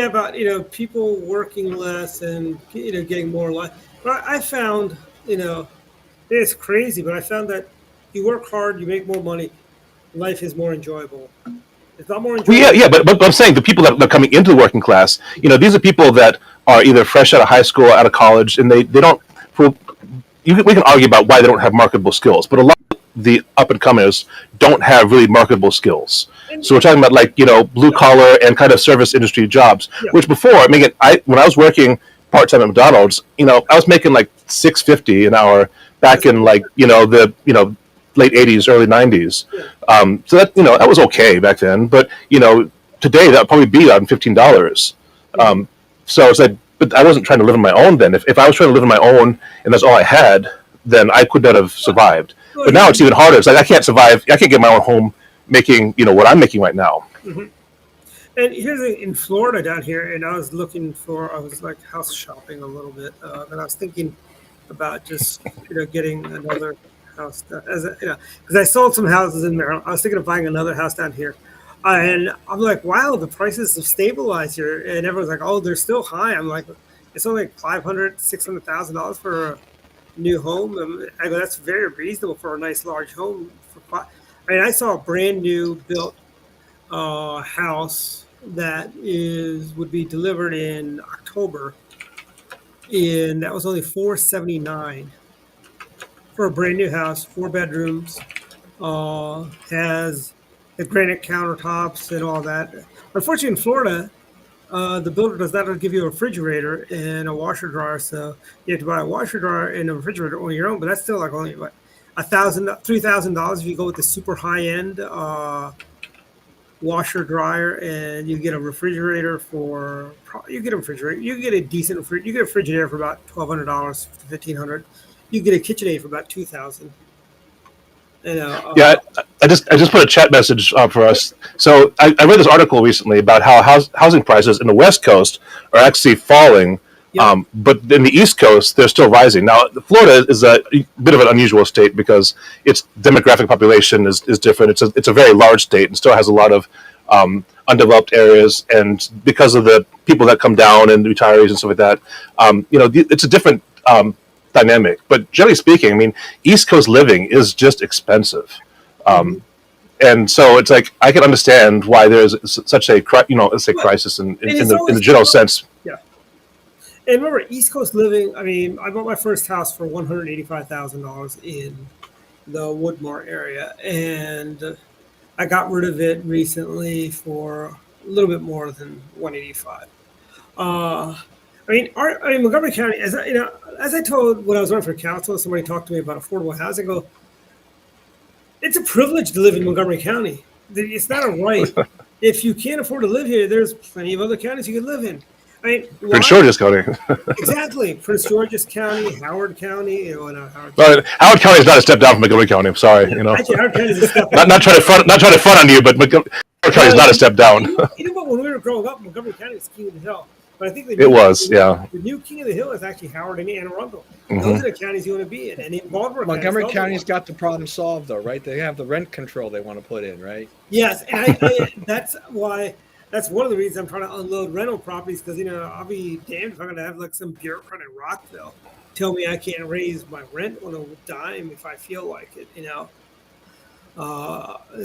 about people working less and getting more life. But I found it's crazy, but I found that you work hard, you make more money, life is more enjoyable. It's not more enjoyable. Well, yeah, but I'm saying the people that are coming into the working class, these are people that are either fresh out of high school, out of college, and they don't. We can argue about why they don't have marketable skills, but a lot of the up and comers don't have really marketable skills. So we're talking about blue collar and kind of service industry jobs, which before when I was working part time at McDonald's, I was making $6.50 an hour back in the late 80s, early 90s. So that that was okay back then, but today that would probably be around $15. So it's but I wasn't trying to live on my own then. If I was trying to live on my own and that's all I had, then I could not have survived. But now it's even harder. It's I can't survive. I can't get my own home making what I'm making right now. Mm-hmm. And here's in Florida down here, and I was house shopping a little bit, and I was thinking about just getting another house because I sold some houses in Maryland. I was thinking of buying another house down here, and I'm like, wow, the prices have stabilized here, and everyone's like, oh, they're still high. I'm like, it's only $500,000-$600,000 for a new home. And I go, that's very reasonable for a nice large home. I saw a brand new built house that would be delivered in October, and that was only $479 for a brand new house, 4 bedrooms, has the granite countertops and all that. Unfortunately, in Florida, the builder does not give you a refrigerator and a washer dryer, so you have to buy a washer dryer and a refrigerator on your own. But that's still only $3,000 if you go with the super high end washer dryer, and you get a refrigerator you get a decent refrigerator. You get a Frigidaire for about $1,200 to $1,500. You get a KitchenAid for about $2,000. Yeah, I just put a chat message for us. So I read this article recently about how housing prices in the West Coast are actually falling, but in the East Coast they're still rising. Now, Florida is a bit of an unusual state because its demographic population is different. It's a very large state and still has a lot of undeveloped areas, and because of the people that come down and retirees and stuff like that, it's a different dynamic. But generally speaking, East Coast living is just expensive, and so it's I can understand why there's such a crisis in the general sense. Yeah, And remember, East Coast living. I mean, I bought my first house for $185,000 in the Woodmore area, and I got rid of it recently for a little bit more than 185. I mean, Montgomery County, as I told when I was running for council, somebody talked to me about affordable housing. I go, it's a privilege to live in Montgomery County. It's not a right. If you can't afford to live here, there's plenty of other counties you can live in. I mean, Prince George's County. Exactly, Prince George's County, Howard County. Howard Well, Howard County is not a step down from Montgomery County. I'm sorry, Actually, Howard County is a step not trying to front on you, but Howard County is not a step down. But when we were growing up, Montgomery County was king of the hill. But I think It was, yeah. The new king of the hill is actually Howard and Anne Arundel. Mhm. Those are the counties you want to be in. And in Baltimore, Montgomery County's got the problem solved, though, right? They have the rent control they want to put in, right? Yes, and that's why. That's one of the reasons I'm trying to unload rental properties, because I'll be damned if I'm going to have like some bureaucrat in Rockville tell me I can't raise my rent on a dime if I feel like it.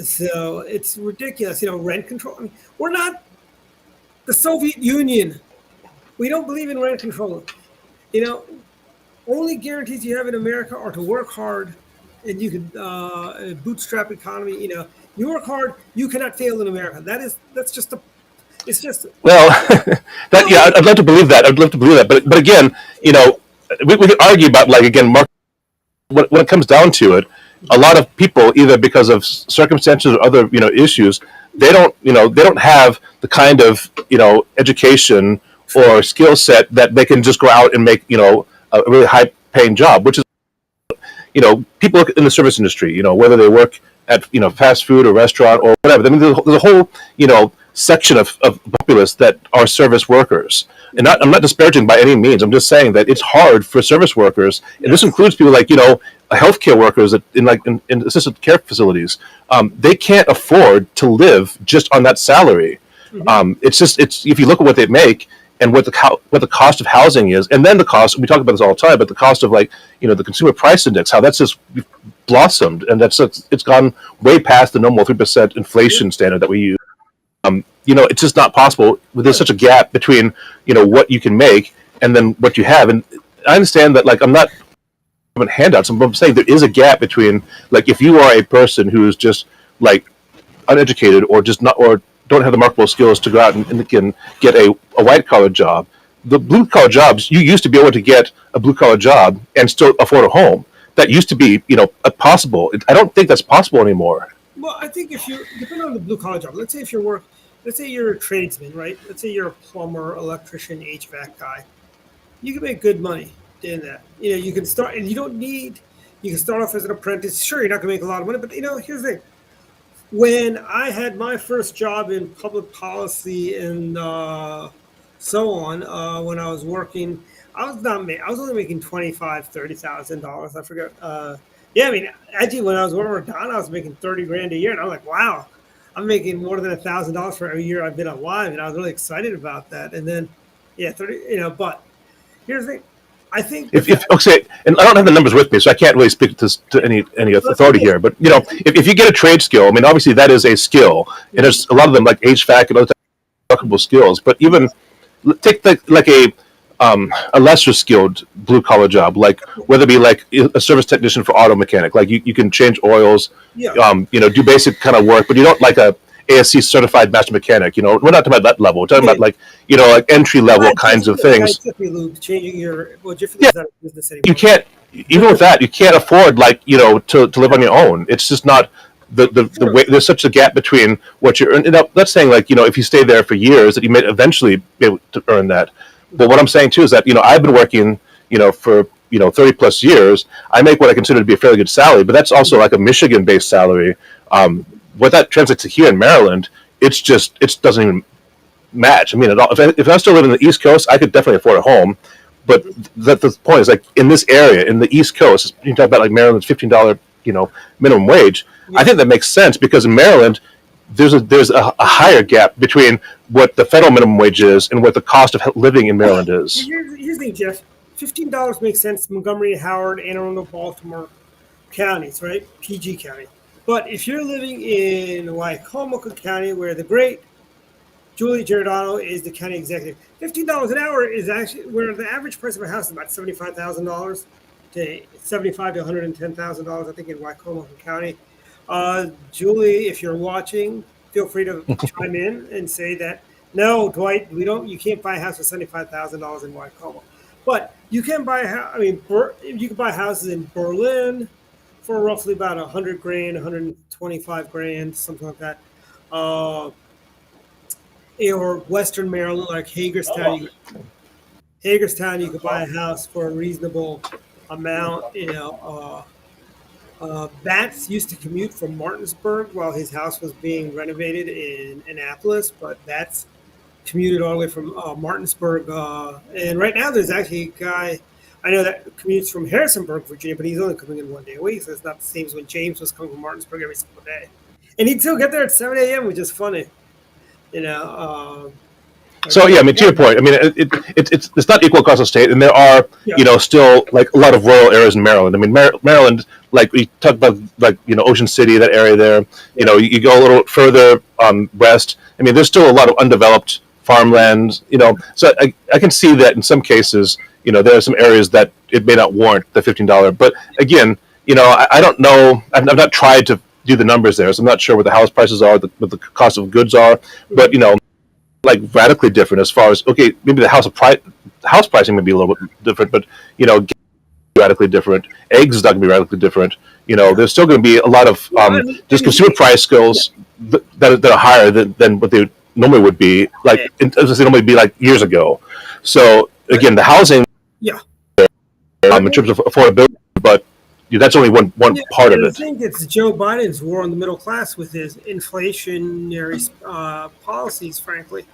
So it's ridiculous. Rent control. I mean, we're not the Soviet Union. We don't believe in rent control. Only guarantees you have in America are to work hard, and you can bootstrap economy. You work hard, you cannot fail in America. That's just a. It's just Well, I'd love to believe that. But again, we could argue about market. When it comes down to it, a lot of people, either because of circumstances or other issues, they don't have the kind of education or skill set that they can just go out and make a really high paying job, which is people in the service industry, whether they work at fast food or restaurant or whatever. I mean, there's a whole section of populace that are service workers, and I'm not disparaging by any means. I'm just saying that it's hard for service workers, and this includes people like healthcare workers in assisted care facilities. They can't afford to live just on that salary. Mhm. It's if you look at what they make and what the cost of housing is, and then the cost. We talk about this all the time, but the cost of the consumer price index, how that's just blossomed, and it's gone way past the normal 3% inflation standard that we use. It's just not possible. There's such a gap between what you can make and then what you have. And I understand that I'm not giving handouts. I'm saying there is a gap between if you are a person who is just uneducated or just not or don't have the marketable skills to go out and can get a white collar job. The blue collar jobs, you used to be able to get a blue collar job and still afford a home. That used to be possible. I don't think that's possible anymore. Well, I think if depending on the blue collar job, let's say you're a tradesman, right? Let's say you're a plumber, electrician, HVAC guy. You can make good money doing that. You can start, and you can start off as an apprentice. Sure, you're not going to make a lot of money, but here's the thing. When I had my first job in public policy and so on, when I was working, I was only making $25,000-$30,000. I forget. Yeah, I mean, actually, when I was working with Don, I was making $30,000 a year, and I was like, wow, I'm making more than $1,000 for every year I've been alive, and I was really excited about that. And then, yeah, 30. But here's the thing. I think Okay, and I don't have the numbers with me, so I can't really speak to any authority here. But if you get a trade skill, I mean, obviously that is a skill, and there's a lot of them like HVAC and other marketable skills. But even take a lesser skilled blue collar job, whether it be a service technician for auto mechanic, you can change oils, yeah. Do basic kind of work, but you don't like a ASC certified master mechanic. We're not talking about that level. We're talking about entry level kinds of things. Changing your business anymore. You can't, even with that, you can't afford to live on your own. It's just not the way. There's such a gap between what you're earning. That's saying if you stay there for years that you may eventually be able to earn that. But what I'm saying too is that I've been working for 30 plus years. I make what I consider to be a fairly good salary, but that's also like a Michigan based salary. What that translates to here in Maryland, it doesn't even match. I mean, at all. If I still live in the East Coast, I could definitely afford a home. But the point is, in this area, in the East Coast, you talk about Maryland's $15 minimum wage. Yeah. I think that makes sense because in Maryland, there's a higher gap between what the federal minimum wage is and what the cost of living in Maryland is. Here's the thing, Jeff. $15 makes sense. Montgomery, Howard, Anne Arundel, Baltimore counties, right? PG County. But if you're living in Wycomico County, where the great Julie Giordano is the county executive. $15 an hour is actually where the average price of a house is about $75,000 to $75 to $110,000, I think, in Wycombe County. Julie, if you're watching, feel free to chime in and say that no, Dwight, you can't buy a house for $75,000 in Wycombe, but you can buy you can buy houses in Berlin for roughly about 100 grand, 125 grand, something like that. Or Western Maryland, like Hagerstown. Hagerstown, you could buy a house for a reasonable amount. Bats used to commute from Martinsburg while his house was being renovated in Annapolis, but Bats commuted all the way from Martinsburg. And right now, there's actually a guy I know that commutes from Harrisonburg, Virginia, but he's only coming in 1 day a week, so it's not the same as when James was coming from Martinsburg every single day. And he'd still get there at 7 a.m., which is funny. So yeah, I mean, to your point, I mean, it's not equal across the state, and there are still like a lot of rural areas in Maryland. I mean, Maryland, like we talked about, like Ocean City, that area there. You go a little further west. I mean, there's still a lot of undeveloped farmland. So I can see that in some cases, there are some areas that it may not warrant the $15. But again, I don't know. I've not tried to do the numbers there, so I'm not sure what the house prices are, what the cost of goods are. But like radically different as far as maybe the house pricing may be a little bit different, but radically different. Eggs is not going to be radically different. There's still going to be a lot of just consumer price skills that are higher than what they normally would be, like as they normally be like years ago. So again, the housing, in terms of affordability, but that's only one part of it. I think it's Joe Biden's war on the middle class with his inflationary policies, frankly.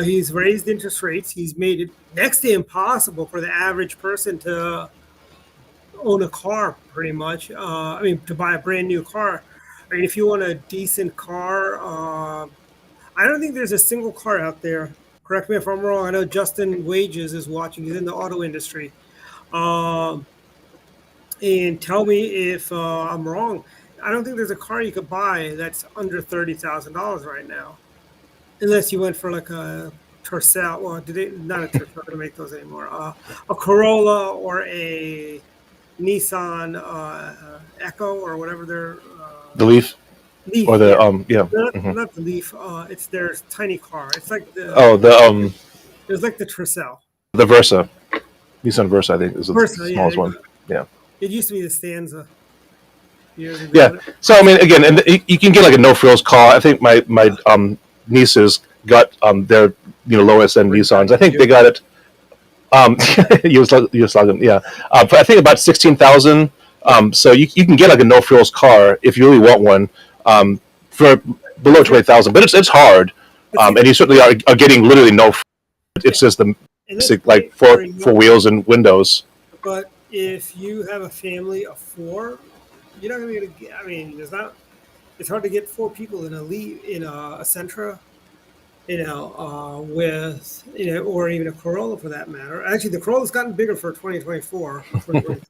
He's raised interest rates. He's made it next to impossible for the average person to own a car, pretty much. To buy a brand new car. I mean, if you want a decent car, I don't think there's a single car out there. Correct me if I'm wrong. I know Justin Wages is watching. He's in the auto industry. And tell me if I'm wrong. I don't think there's a car you could buy that's under $30,000 right now, unless you went for like a Tercel. Well, not a Tercel, not going to make those anymore. A Corolla or a Nissan Echo or whatever they're. The Leaf. Or the Not the Leaf. It's their tiny car. It's like the. It's like the Tercel. The Versa, Nissan Versa, I think is the smallest one. Yeah. It used to be the Stanza. Years ago. Yeah. So I mean, again, and you can get like a no frills car. I think my nieces got their lowest end Nissans. I think they got it. Yugoslavia, yeah. But I think about 16,000. So you can get like a no frills car if you really want one for below 20,000. But it's hard, and you certainly are getting literally no. It's just the basic like four wheels and windows. But if you have a family of four, you're not going to get. I mean, it's hard to get four people in a Sentra, with or even a Corolla for that matter. Actually, the Corolla's gotten bigger for 2024, 2023.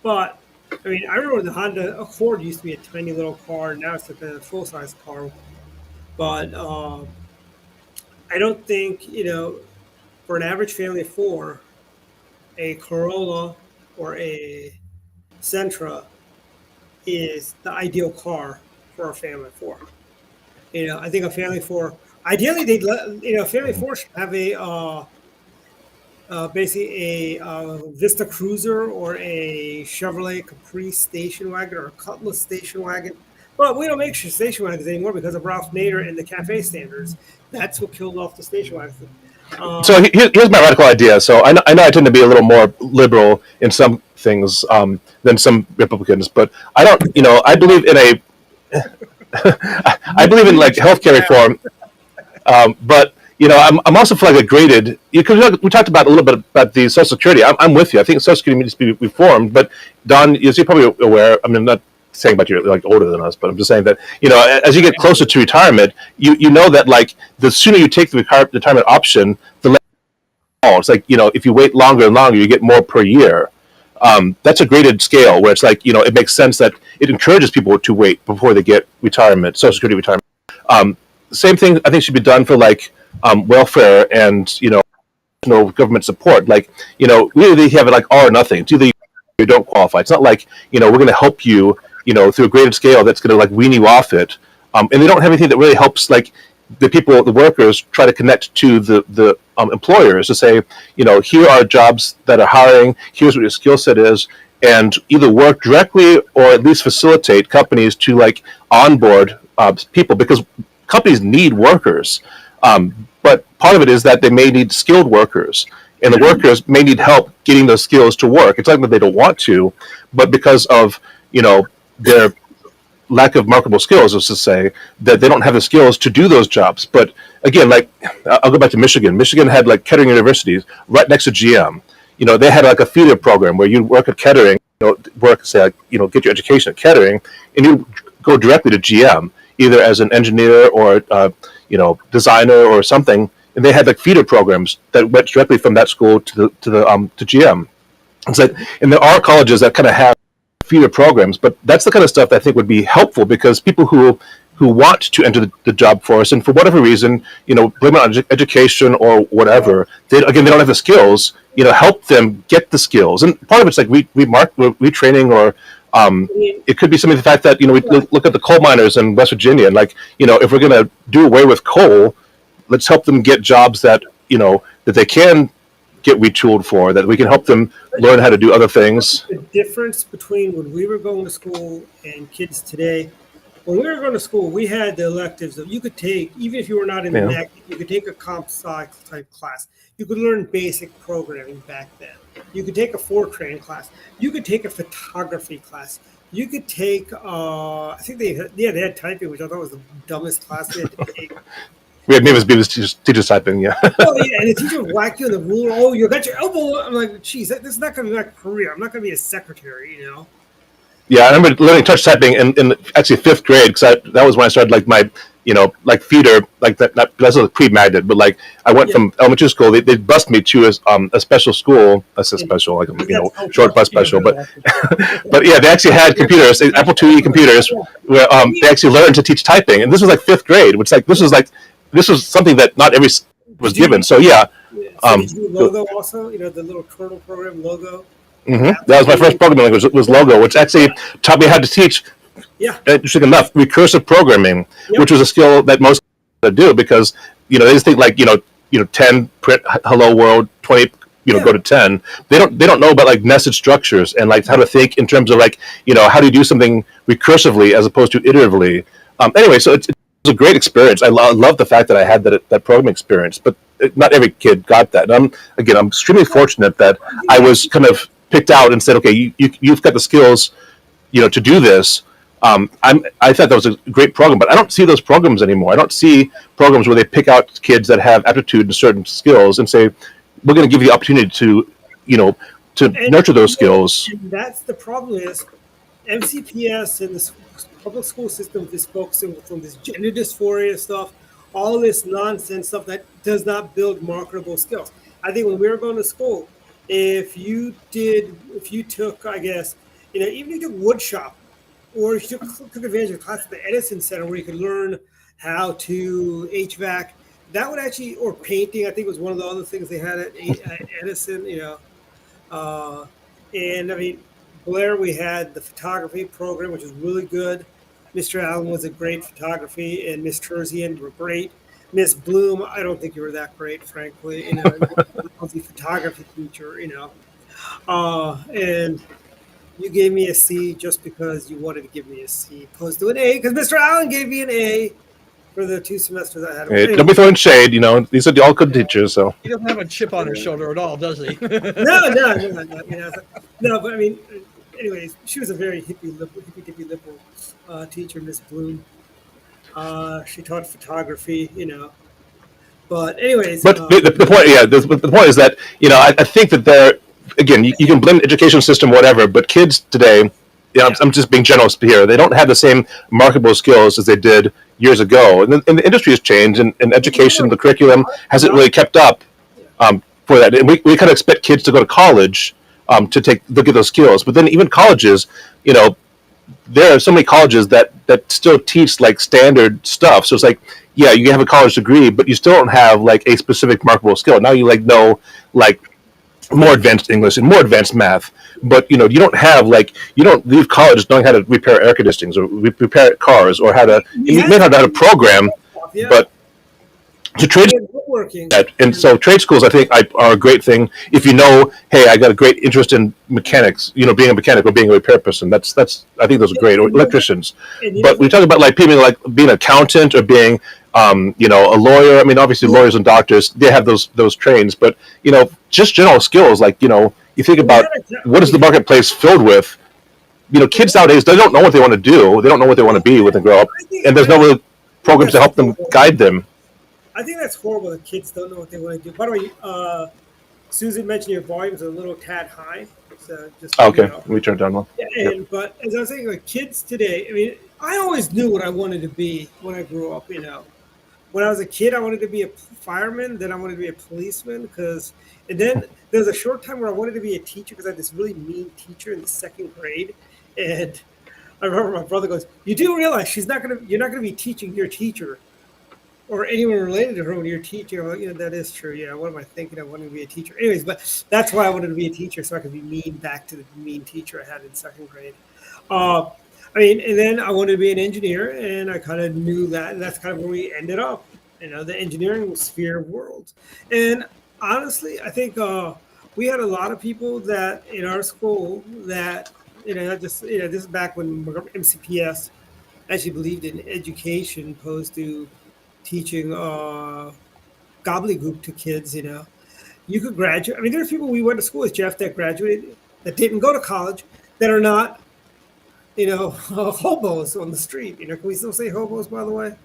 But I mean, I remember the Honda Accord used to be a tiny little car. Now it's like a full size car. But I don't think for an average family of four, a Corolla or a Sentra is the ideal car for a family of four. I think a family of four, ideally a family of four should have basically a Vista Cruiser or a Chevrolet Caprice station wagon or a Cutlass station wagon. But we don't make station wagons anymore because of Ralph Nader and the CAFE standards. That's what killed off the station wagons. So here's my radical idea. So I know I tend to be a little more liberal in some things than some Republicans, but I don't. I believe in I believe in like healthcare reform, but I'm also for like a graded. Because we talked about a little bit about the Social Security. I'm with you. I think Social Security needs to be reformed. But Don, you're probably aware. I mean, I'm not saying about you're like older than us, but I'm just saying that as you get closer to retirement, you know that like the sooner you take the retirement option, the less it's like if you wait longer and longer, you get more per year. That's a graded scale where it's like it makes sense that it encourages people to wait before they get retirement, Social Security retirement. same thing I think should be done for like welfare and government support. Like we really have it like all or nothing. It's either you don't qualify. It's not like we're going to help you through a graded scale that's going to like wean you off it. And they don't have anything that really helps like the workers try to connect to the employers to say, here are jobs that are hiring. Here's what your skill set is, and either work directly or at least facilitate companies to like onboard people, because companies need workers. But part of it is that they may need skilled workers, and the workers may need help getting those skills to work. It's not that they don't want to, but because of their lack of marketable skills, is to say that they don't have the skills to do those jobs. But again, like I'll go back to Michigan. Michigan had like Kettering University right next to GM. They had like a feeder program where you work at Kettering, get your education at Kettering, and you go directly to GM, either as an engineer or designer or something. And they had like feeder programs that went directly from that school to GM. It's like, and there are colleges that kind of have feeder programs, but that's the kind of stuff that I think would be helpful, because people who want to enter the job force, and for whatever reason, blame it on education or whatever, they don't have the skills, help them get the skills. And part of it's like retraining, or it could be something, the fact that, we look at the coal miners in West Virginia, and like, if we're going to do away with coal, let's help them get jobs that, that they can get retooled for, that we can help them learn how to do other things. The difference between when we were going to school and kids today, when we were going to school, we had the electives that you could take, even if you were not in the NEC, you could take a comp sci type class. You could learn basic programming back then. You could take a Fortran class. You could take a photography class. You could take, I think they had typing, which I thought was the dumbest class they had to take. We had Beavis teachers typing, yeah. Oh, yeah, and the teacher would whack you in the ruler. Oh, you got your elbow. I'm like, geez, this is not going to be my career. I'm not going to be a secretary, Yeah, I remember learning touch typing in actually fifth grade, because that was when I started like my, like feeder, like that was a pre-magnet, but like I went from elementary school, they bused me to a special school. I said special, like short bus special, but but yeah, they actually had computers, Apple IIe computers, where they actually learned to teach typing, and this was like fifth grade, which this was something that not every was given. So yeah. Did you do Logo also? The little turtle program Logo. Mm-hmm. That was my first programming language. Was Logo, which actually taught me how to teach. Yeah. Interesting enough, recursive programming, which was a skill that most do, because they just think like 10 print hello world, 20 go to 10. They don't know about like nested structures and like how to think in terms of like how do you do something recursively as opposed to iteratively. Anyway, so it's a great experience. I love the fact that I had that programming experience, but not every kid got that. And I'm extremely fortunate that I was kind of picked out and said, okay, you've got the skills, to do this. I thought that was a great program, but I don't see those programs anymore. I don't see programs where they pick out kids that have aptitude and certain skills and say, we're going to give you the opportunity to nurture those skills. And that's the problem is MCPS and the public school system is focusing on this gender dysphoria stuff, all this nonsense stuff that does not build marketable skills. I think when we were going to school, if you took, I guess, even if you took wood shop, or if you took advantage of a class at the Edison Center where you could learn how to HVAC, that would actually, or painting, I think was one of the other things they had at Edison, and I mean, Blair, we had the photography program, which was really good. Mr. Allen was a great photography, and Miss Terzian were great. Miss Bloom, I don't think you were that great, frankly. Was the photography teacher, and you gave me a C just because you wanted to give me a C, opposed to an A, because Mr. Allen gave me an A for the 2 semesters I had. Hey, don't be throwing shade, these are all good teachers. So he doesn't have a chip on his shoulder at all, does he? No, but I mean, anyways, she was a very hippie liberal teacher, Miss Bloom. She taught photography, But anyways, but the point, the point is that I think that there, again, you can blame the education system, whatever, but kids today, I'm just being generous here. They don't have the same marketable skills as they did years ago, and the industry has changed, and education, the curriculum hasn't really kept up for that. And we kind of expect kids to go to college to look at those skills, but then even colleges, there are so many colleges that still teach like standard stuff. So it's like, yeah, you have a college degree, but you still don't have like a specific marketable skill. Now you like know like more advanced English and more advanced math, but you don't have like you don't leave college knowing how to repair air conditionings or repair cars or how to We you may had not know how to program, yeah, but to trade woodworking. that. And so trade schools, I think, are a great thing if you know, hey, I got a great interest in mechanics, being a mechanic or being a repair person. That's I think those are great, or electricians. But we talk about like people like being an accountant or being, a lawyer. I mean, obviously, lawyers and doctors, they have those trains, but just general skills. Like you think about what is the marketplace filled with. Kids nowadays, they don't know what they want to do. They don't know what they want to be when they grow up, and there's no real programs to help them guide them. I think that's horrible that kids don't know what they want to do. By the way, Susan mentioned your volume's a little tad high. So just Okay, let me turn it down one. Yeah, but as I was saying, like kids today, I mean, I always knew what I wanted to be when I grew up. When I was a kid, I wanted to be a fireman. Then I wanted to be a policeman and then there was a short time where I wanted to be a teacher because I had this really mean teacher in the second grade, and I remember my brother goes, "You do realize you're not gonna be teaching your teacher." Or anyone related to her when you're teaching. Well, that is true. Yeah, what am I thinking? I wanted to be a teacher. Anyways, but that's why I wanted to be a teacher, so I could be mean back to the mean teacher I had in second grade. And then I wanted to be an engineer, and I kind of knew that, and that's kind of where we ended up, the engineering sphere world. And honestly, I think we had a lot of people that in our school that, this is back when MCPS actually believed in education opposed to teaching gobbledygook to kids. You could graduate. I mean, there's people we went to school with, Jeff, that graduated that didn't go to college, that are not hobos on the street. Can we still say hobos, by the way?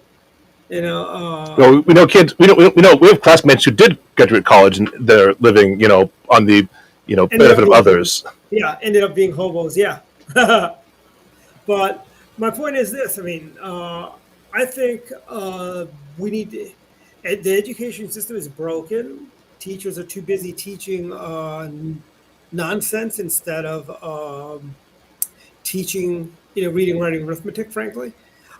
Well, we know kids. We have classmates who did graduate college and they're living on the benefit of others. Yeah, ended up being hobos. Yeah. But my point is this. I mean, I think we need to, the education system is broken. Teachers are too busy teaching nonsense instead of teaching, reading, writing, arithmetic, frankly.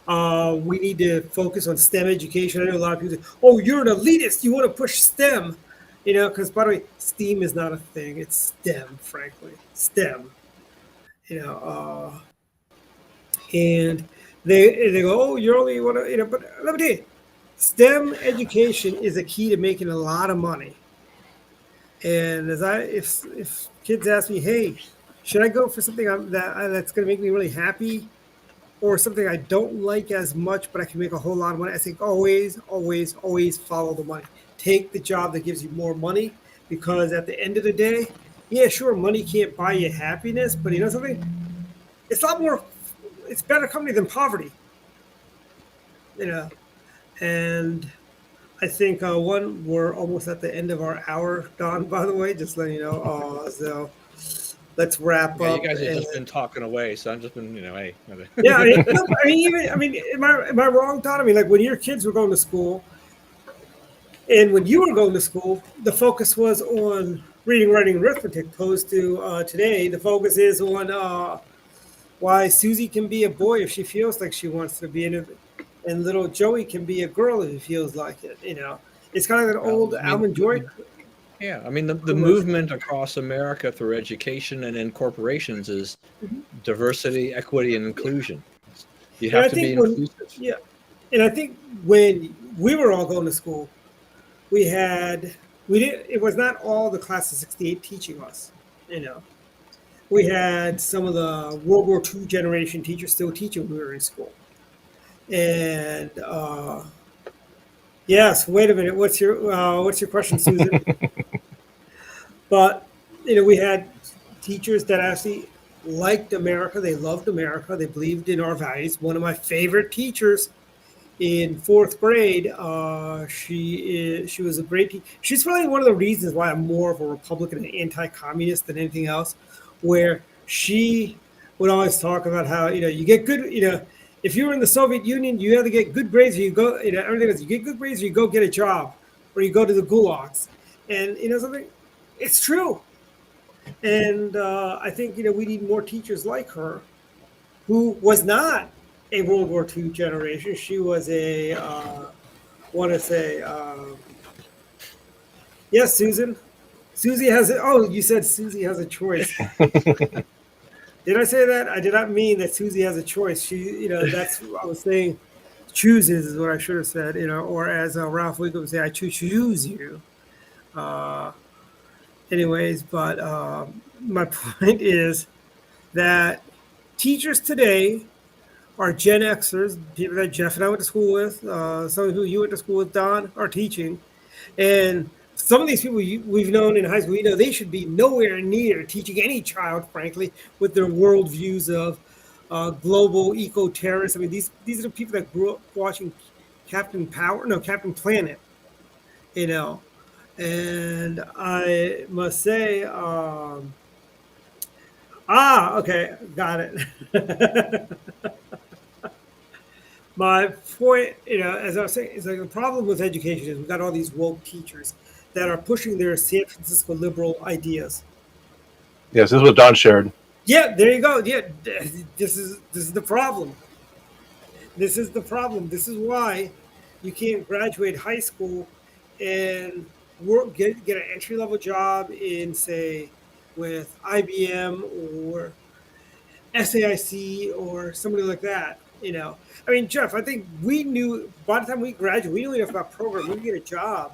We need to focus on STEM education. I know a lot of people say, oh, you're an elitist. You want to push STEM, because by the way, STEAM is not a thing. It's STEM, frankly. STEM, and they go, oh, you only want to, but let me tell you, STEM education is a key to making a lot of money. And if kids ask me, hey, should I go for something that's going to make me really happy, or something I don't like as much, but I can make a whole lot of money? I think always, always, always follow the money. Take the job that gives you more money, because at the end of the day, yeah, sure, money can't buy you happiness, but you know something? It's better company than poverty. And I think we're almost at the end of our hour, Don, by the way, just letting you know. So let's wrap up. You guys have just been talking away, so I've just been, hey. Yeah, am I wrong, Don? I mean, like when your kids were going to school, and when you were going to school, the focus was on reading, writing, arithmetic. Opposed to today, the focus is on why Susie can be a boy if she feels like she wants to be, and little Joey can be a girl if he feels like it. It's kind of an old Alvin Joy. Yeah, I mean, the movement across America through education and in corporations is diversity, equity, and inclusion. You have to be inclusive. Yeah, and I think when we were all going to school, it was not all the class of '68 teaching us. We had some of the World War II generation teachers still teaching when we were in school. And yes, wait a minute. What's your question, Susan? But we had teachers that actually liked America. They loved America. They believed in our values. One of my favorite teachers in fourth grade, she was a great teacher. She's probably one of the reasons why I'm more of a Republican and anti-communist than anything else. Where she would always talk about how you get good. If you were in the Soviet Union, you had to get good grades, or you go. Everything else, you get good grades, or you go get a job, or you go to the gulags. And something, it's true. And I think we need more teachers like her who was not a World War II generation. She was a, want to say, yes, Susan. Susie has a, oh, you said Susie has a choice. Did I say that? I did not mean that Susie has a choice. She, that's what I was saying. Chooses is what I should have said, or as Ralph Wiggum would say, I choose you. Uh, anyways, but my point is that teachers today are Gen Xers, people that Jeff and I went to school with, some who you went to school with, Don, are teaching. And some of these people we've known in high school, they should be nowhere near teaching any child, frankly, with their worldviews of global eco-terrorists. I mean, these are the people that grew up watching Captain Planet, And I must say, okay, got it. My point, as I was saying, is like the problem with education is we've got all these woke teachers that are pushing their San Francisco liberal ideas. Yes, this is what Don shared. Yeah, there you go. Yeah, this is the problem. This is the problem. This is why you can't graduate high school and get an entry level job in, say, with IBM or SAIC or somebody like that. I mean, Jeff, I think we knew by the time we graduated, we knew enough about programming. We could get a job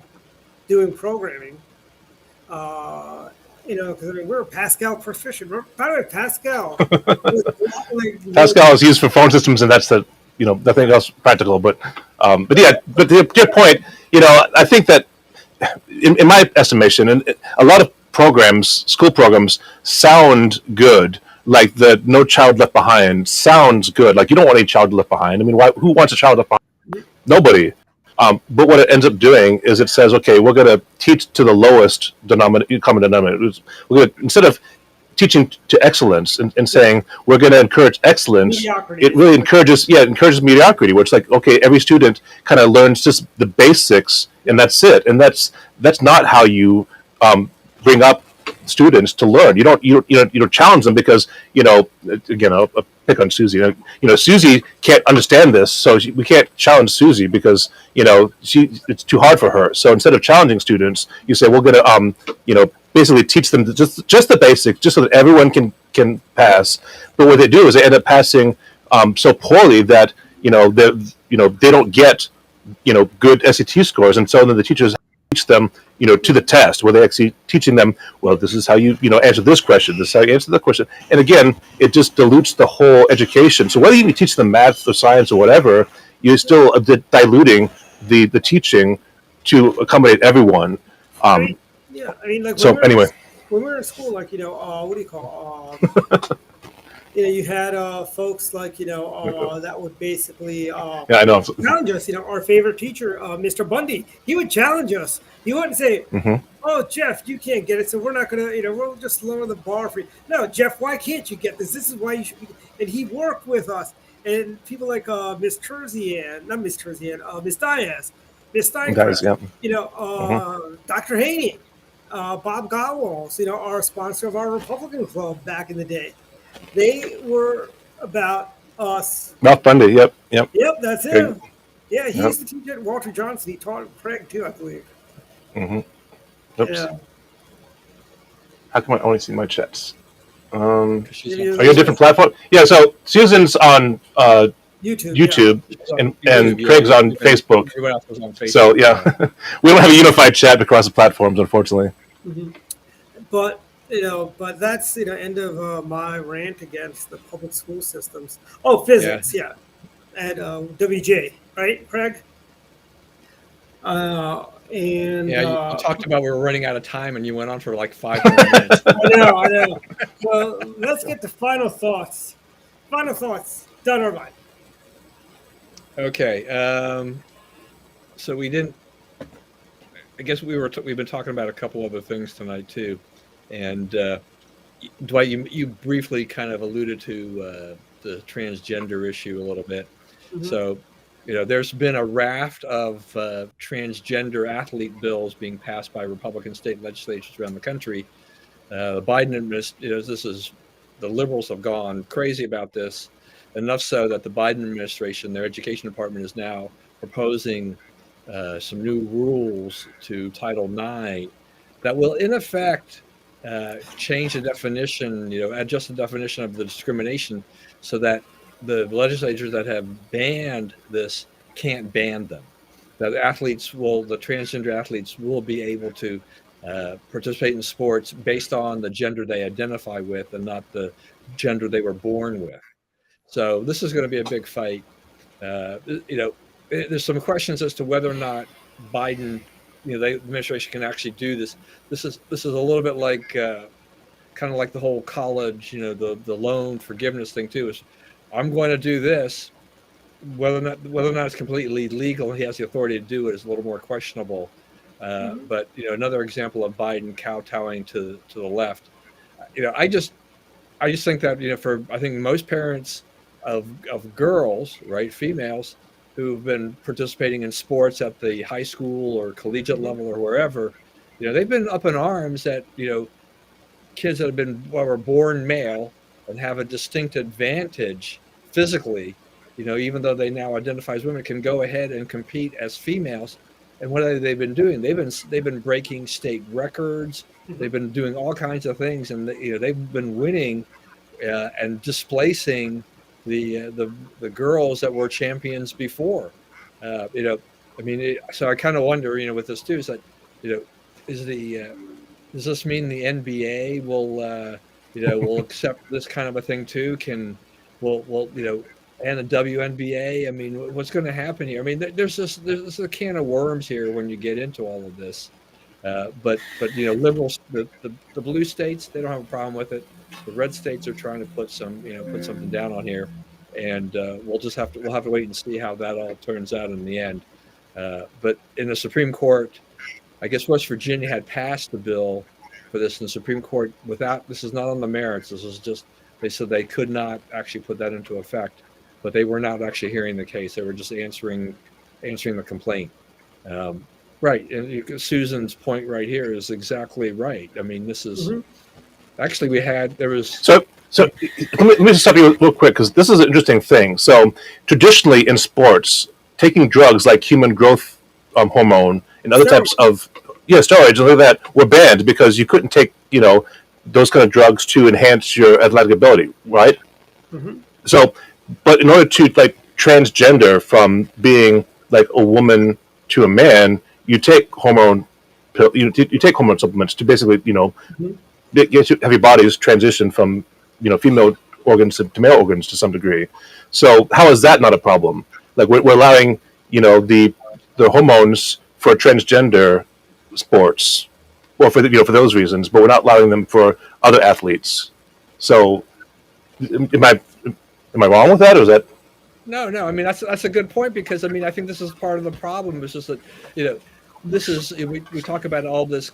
doing programming. Because I mean, we're Pascal proficient. By the way, Pascal. Pascal is used for phone systems, and that's nothing else practical. But yeah, but to your point, I think that in my estimation, and a lot of programs, school programs, sound good. Like the No Child Left Behind sounds good. Like you don't want any child left behind. I mean, who wants a child left behind? Nobody. But what it ends up doing is it says, okay, we're going to teach to the lowest common denominator. We're going to, instead of teaching to excellence and saying we're going to encourage excellence, mediocrity. It really encourages mediocrity, where it's like, okay, every student kind of learns just the basics and that's it. And that's not how you bring up students to learn. You don't challenge them because again, I'll pick on Susie. Susie can't understand this, so we can't challenge Susie because it's too hard for her. So instead of challenging students, you say we're going to basically teach them just the basics, just so that everyone can pass. But what they do is they end up passing so poorly that they don't get good SAT scores, and so then the teachers teach them to the test, where they actually teaching them, well, this is how you answer this question, this is how you answer that question. And again, it just dilutes the whole education. So whether you teach them math or science or whatever, you're still diluting the teaching to accommodate everyone. Like so anyway, when we were in school, like what do you call you had folks like that would basically yeah, I know, challenge us. Our favorite teacher, Mr. Bundy, he would challenge us. He wouldn't say, "Oh, Jeff, you can't get it, so we're not gonna, we'll just lower the bar for you." No, Jeff, why can't you get this? This is why you should be. And he worked with us, and people like Miss Terzian, not Miss Terzian, Miss Diaz, Miss Steincraft, Dr. Haney, Bob Gowals, our sponsor of our Republican Club back in the day. They were about us. Ralph Bundy, yep. Yep, that's him. Yeah, he used to teach at Walter Johnson. He taught at Craig too, I believe. Oops. Yeah. How come I only see my chats? Are you a a different platform? Yeah, so Susan's on YouTube, and Craig's on Facebook. Everyone else was on Facebook. So yeah, we don't have a unified chat across the platforms, unfortunately. Mm-hmm. But that's end of my rant against the public school systems. Oh, physics, yeah. At WJ, right, Craig? And you talked about we were running out of time, and you went on for like 5 more minutes. I know. Well, let's get to final thoughts. Final thoughts, done or not? Okay. So we didn't. I guess we've been talking about a couple other things tonight too, and Dwight, you briefly kind of alluded to the transgender issue a little bit. Mm-hmm. So, there's been a raft of transgender athlete bills being passed by Republican state legislatures around the country. The Biden administration, the liberals have gone crazy about this. enough so that the Biden administration, their education department, is now proposing some new rules to Title IX that will, in effect, change the definition, adjust the definition of the discrimination so that the legislatures that have banned this can't ban them. That the transgender athletes will be able to participate in sports based on the gender they identify with and not the gender they were born with. So this is going to be a big fight. There's some questions as to whether or not Biden, the administration can actually do this. This is a little bit like kind of like the whole college, the loan forgiveness thing too. Is I'm going to do this, whether or not it's completely legal and he has the authority to do it is a little more questionable. But another example of Biden kowtowing to the left. I just think that I think most parents of girls, right, females who've been participating in sports at the high school or collegiate level or wherever, they've been up in arms that kids that were born male and have a distinct advantage physically, even though they now identify as women, can go ahead and compete as females. And what have they been doing? They've been breaking state records. They've been doing all kinds of things, and they've been winning and displacing the girls that were champions before. So I kind of wonder, with this too, is that does this mean the NBA will accept this kind of a thing too? And the WNBA. I mean, what's going to happen here? I mean, there's a can of worms here when you get into all of this. But liberals, the blue states, they don't have a problem with it. The red states are trying to put something down on here, and we'll have to wait and see how that all turns out in the end. But in the Supreme Court, I guess West Virginia had passed the bill for this in the Supreme Court this is not on the merits. This is just, they said they could not actually put that into effect, but they were not actually hearing the case. They were just answering the complaint. Right. And Susan's point right here is exactly right. I mean, this is actually So let me just stop you real quick, because this is an interesting thing. So traditionally in sports, taking drugs like human growth hormone and other types of steroids and like that were banned because you couldn't take those kind of drugs to enhance your athletic ability, right? So, but in order to transgender from being like a woman to a man, you take hormone you take hormone supplements to basically have your bodies transition from female organs to male organs to some degree. So how is that not a problem? Like we're allowing the hormones for transgender sports, or for for those reasons, but we're not allowing them for other athletes. So am I wrong with that, or is that? No. I mean, that's a good point, because I mean, I think this is part of the problem. It's just that this is we talk about all this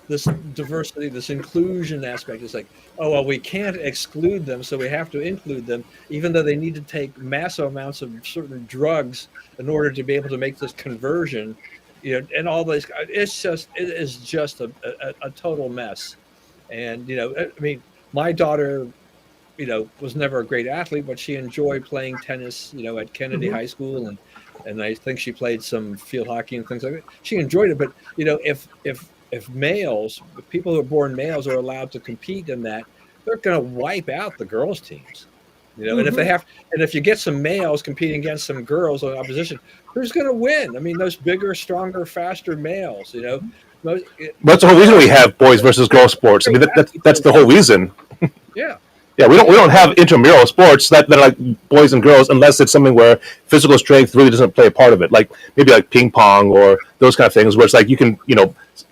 this diversity, this inclusion aspect. It's like, oh well, we can't exclude them, so we have to include them, even though they need to take massive amounts of certain drugs in order to be able to make this conversion. And all this, it is just a total mess. And I mean, my daughter was never a great athlete, but she enjoyed playing tennis at Kennedy High School, and I think she played some field hockey and things like that. She enjoyed it, but if people who are born males are allowed to compete in that, they're going to wipe out the girls' teams. And if you get some males competing against some girls on opposition, who's going to win? I mean, those bigger, stronger, faster males. That's the whole reason we have boys versus girls sports. I mean, that's the whole reason. Yeah. Yeah, we don't have intramural sports that are like boys and girls, unless it's something where physical strength really doesn't play a part of it. Like maybe like ping pong or those kind of things, where it's like you can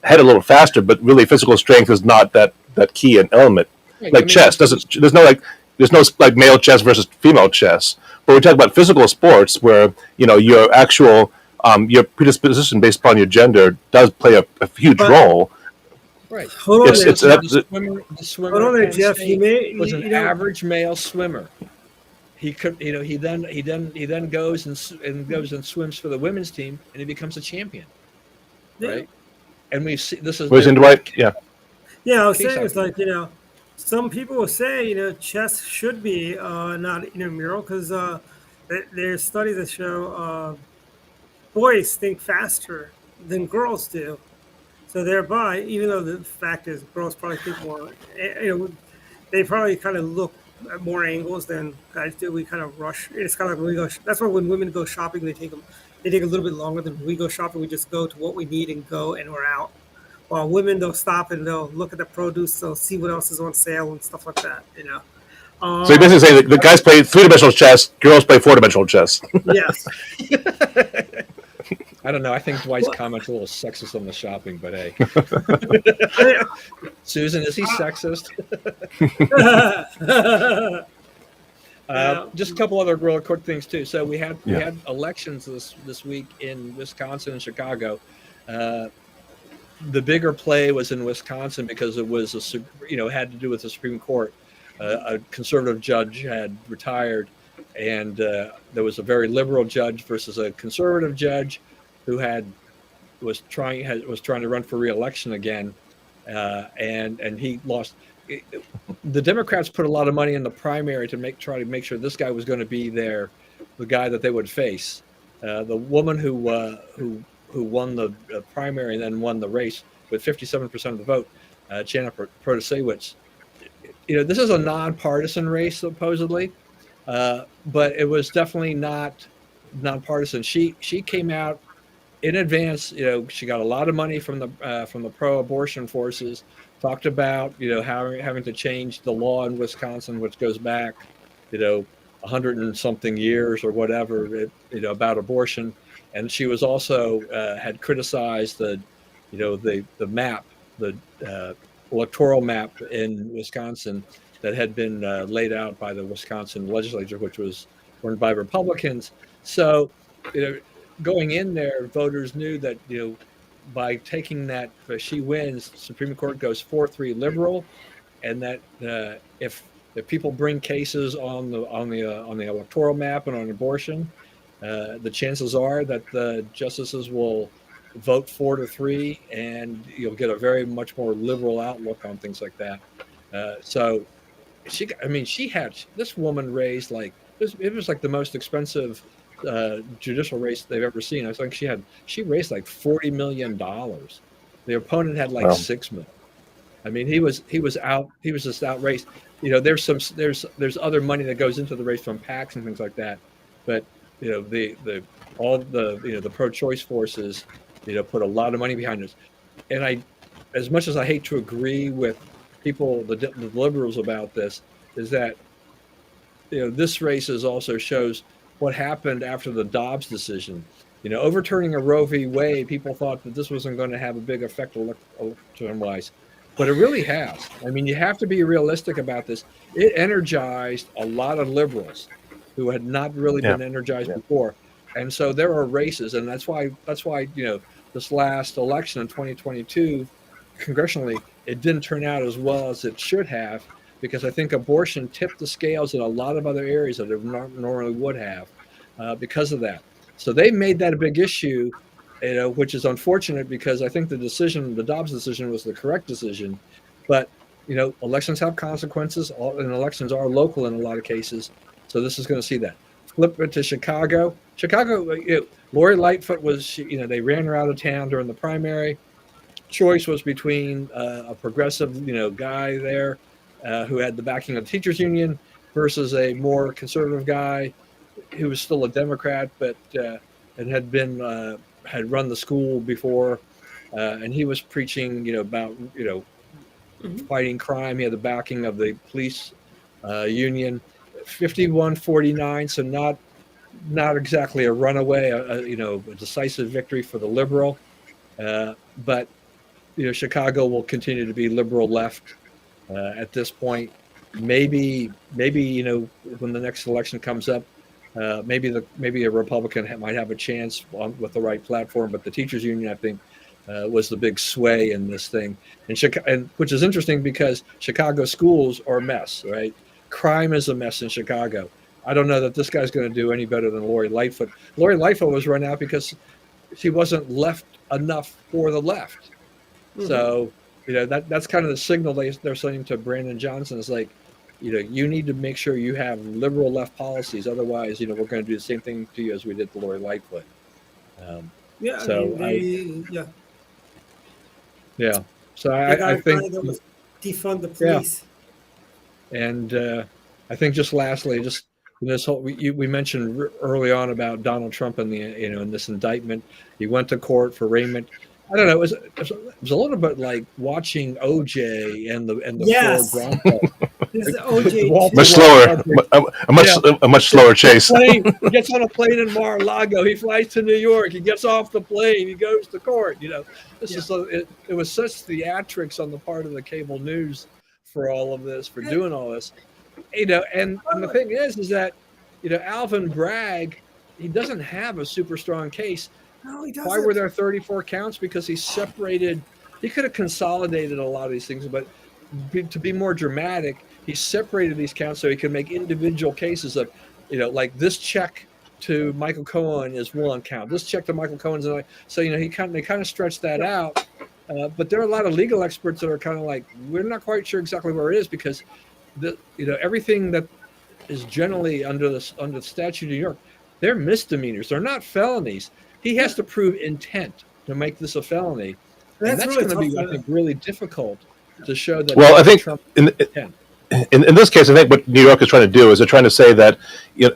head a little faster, but really physical strength is not that key an element. Like chess doesn't. There's no like male chess versus female chess. But we talk about physical sports where your actual your predisposition based upon your gender does play a huge role. Right. Hold on, The swimmer hold on there, at Penn Jeff. State was an average male swimmer. He could, he then goes and swims for the women's team, and he becomes a champion. Right. And we see this is. Yeah. Yeah, I was saying it's like Some people will say, chess should be not intramural because there's studies that show boys think faster than girls do. So thereby, even though the fact is girls probably think more, they probably kind of look at more angles than guys do. We kind of rush. It's kind of like when we go. That's why when women go shopping, they take a little bit longer than when we go shopping. We just go to what we need and go, and we're out. While women, they'll stop and they'll look at the produce, they'll see what else is on sale and stuff like that. So you basically say that the guys play three-dimensional chess, girls play four-dimensional chess. Yes. I don't know. I think Dwight's comment's a little sexist on the shopping, but hey. Susan, is he sexist? Just a couple other real quick things too. So we had elections this week in Wisconsin and Chicago. The bigger play was in Wisconsin because it was had to do with the Supreme Court. A conservative judge had retired, and there was a very liberal judge versus a conservative judge who was trying to run for re-election again, and he lost. The Democrats put a lot of money in the primary to try to make sure this guy was going to be the guy that they would face. The woman who won the primary and then won the race with 57% of the vote, Jana Protasewicz. This is a nonpartisan race supposedly, but it was definitely not nonpartisan. She came out in advance. She got a lot of money from the pro-abortion forces. Talked about having to change the law in Wisconsin, which goes back 100 and something years or whatever, about abortion. And she was also had criticized the map, the electoral map in Wisconsin that had been laid out by the Wisconsin legislature, which was run by Republicans. So, going in there, voters knew that by taking that, if she wins, Supreme Court goes 4-3 liberal, and that if people bring cases on the electoral map and on abortion, the chances are that the justices will vote 4-3, and you'll get a very much more liberal outlook on things like that. So this woman raised it was like the most expensive judicial race they've ever seen. I think she raised like $40 million. The opponent had like $6 million. I mean, he was just outraced. There's other money that goes into the race from PACs and things like that, but the pro-choice forces put a lot of money behind this. And as much as I hate to agree with people, the liberals about this, is that this race also shows what happened after the Dobbs decision. Overturning a Roe v. Wade, people thought that this wasn't going to have a big effect election-wise, but it really has. I mean, you have to be realistic about this. It energized a lot of liberals who had not really been energized before, and so there are races, and that's why this last election in 2022, congressionally, it didn't turn out as well as it should have, because I think abortion tipped the scales in a lot of other areas that it normally would have because of that. So they made that a big issue, which is unfortunate, because I think the Dobbs decision was the correct decision. But, elections have consequences, and elections are local in a lot of cases. So this is going to see that. Flip it to Chicago. Lori Lightfoot they ran her out of town during the primary. Choice was between a progressive, guy there who had the backing of the teachers union versus a more conservative guy who was still a Democrat, but and had run the school before, and he was preaching, about fighting crime. He had the backing of the police union. 51-49, so not exactly a runaway, a decisive victory for the liberal, but Chicago will continue to be liberal left at this point. Maybe when the next election comes up, maybe a Republican might have a chance with the right platform, but the teachers union, I think, was the big sway in this thing, and which is interesting because Chicago schools are a mess, right? Crime is a mess in Chicago. I don't know that this guy's going to do any better than Lori Lightfoot. Lori Lightfoot was run out because she wasn't left enough for the left. Mm-hmm. So, that's kind of the signal they're sending to Brandon Johnson is like, you need to make sure you have liberal left policies. Otherwise, we're going to do the same thing to you as we did to Lori Lightfoot. Yeah, So yeah. So got I a think guy that was defund the yeah. police. And I think just lastly, just this whole we mentioned early on about Donald Trump and in this indictment. He went to court for arraignment. I don't know. It was a little bit like watching OJ and the Yes. Ford Bronco. This is OJ. Much slower, a much slower chase. He gets on a plane in Mar-a-Lago. He flies to New York. He gets off the plane. He goes to court. This is it was such theatrics on the part of the cable news for all of this, for doing all this, and the thing is that Alvin Bragg, he doesn't have a super strong case. No, he doesn't. Why were there 34 counts? Because he separated. He could have consolidated a lot of these things, but to be more dramatic, he separated these counts so he could make individual cases of, like this check to Michael Cohen is one count. This check to Michael Cohen is another. So they kind of stretched that out. But there are a lot of legal experts that are kind of like, we're not quite sure exactly where it is because everything that is generally under the statute of New York, they're misdemeanors. They're not felonies. He has to prove intent to make this a felony. That's really going to be, I think, really difficult to show that. Well, I think Trump in this case, I think what New York is trying to do is they're trying to say that they're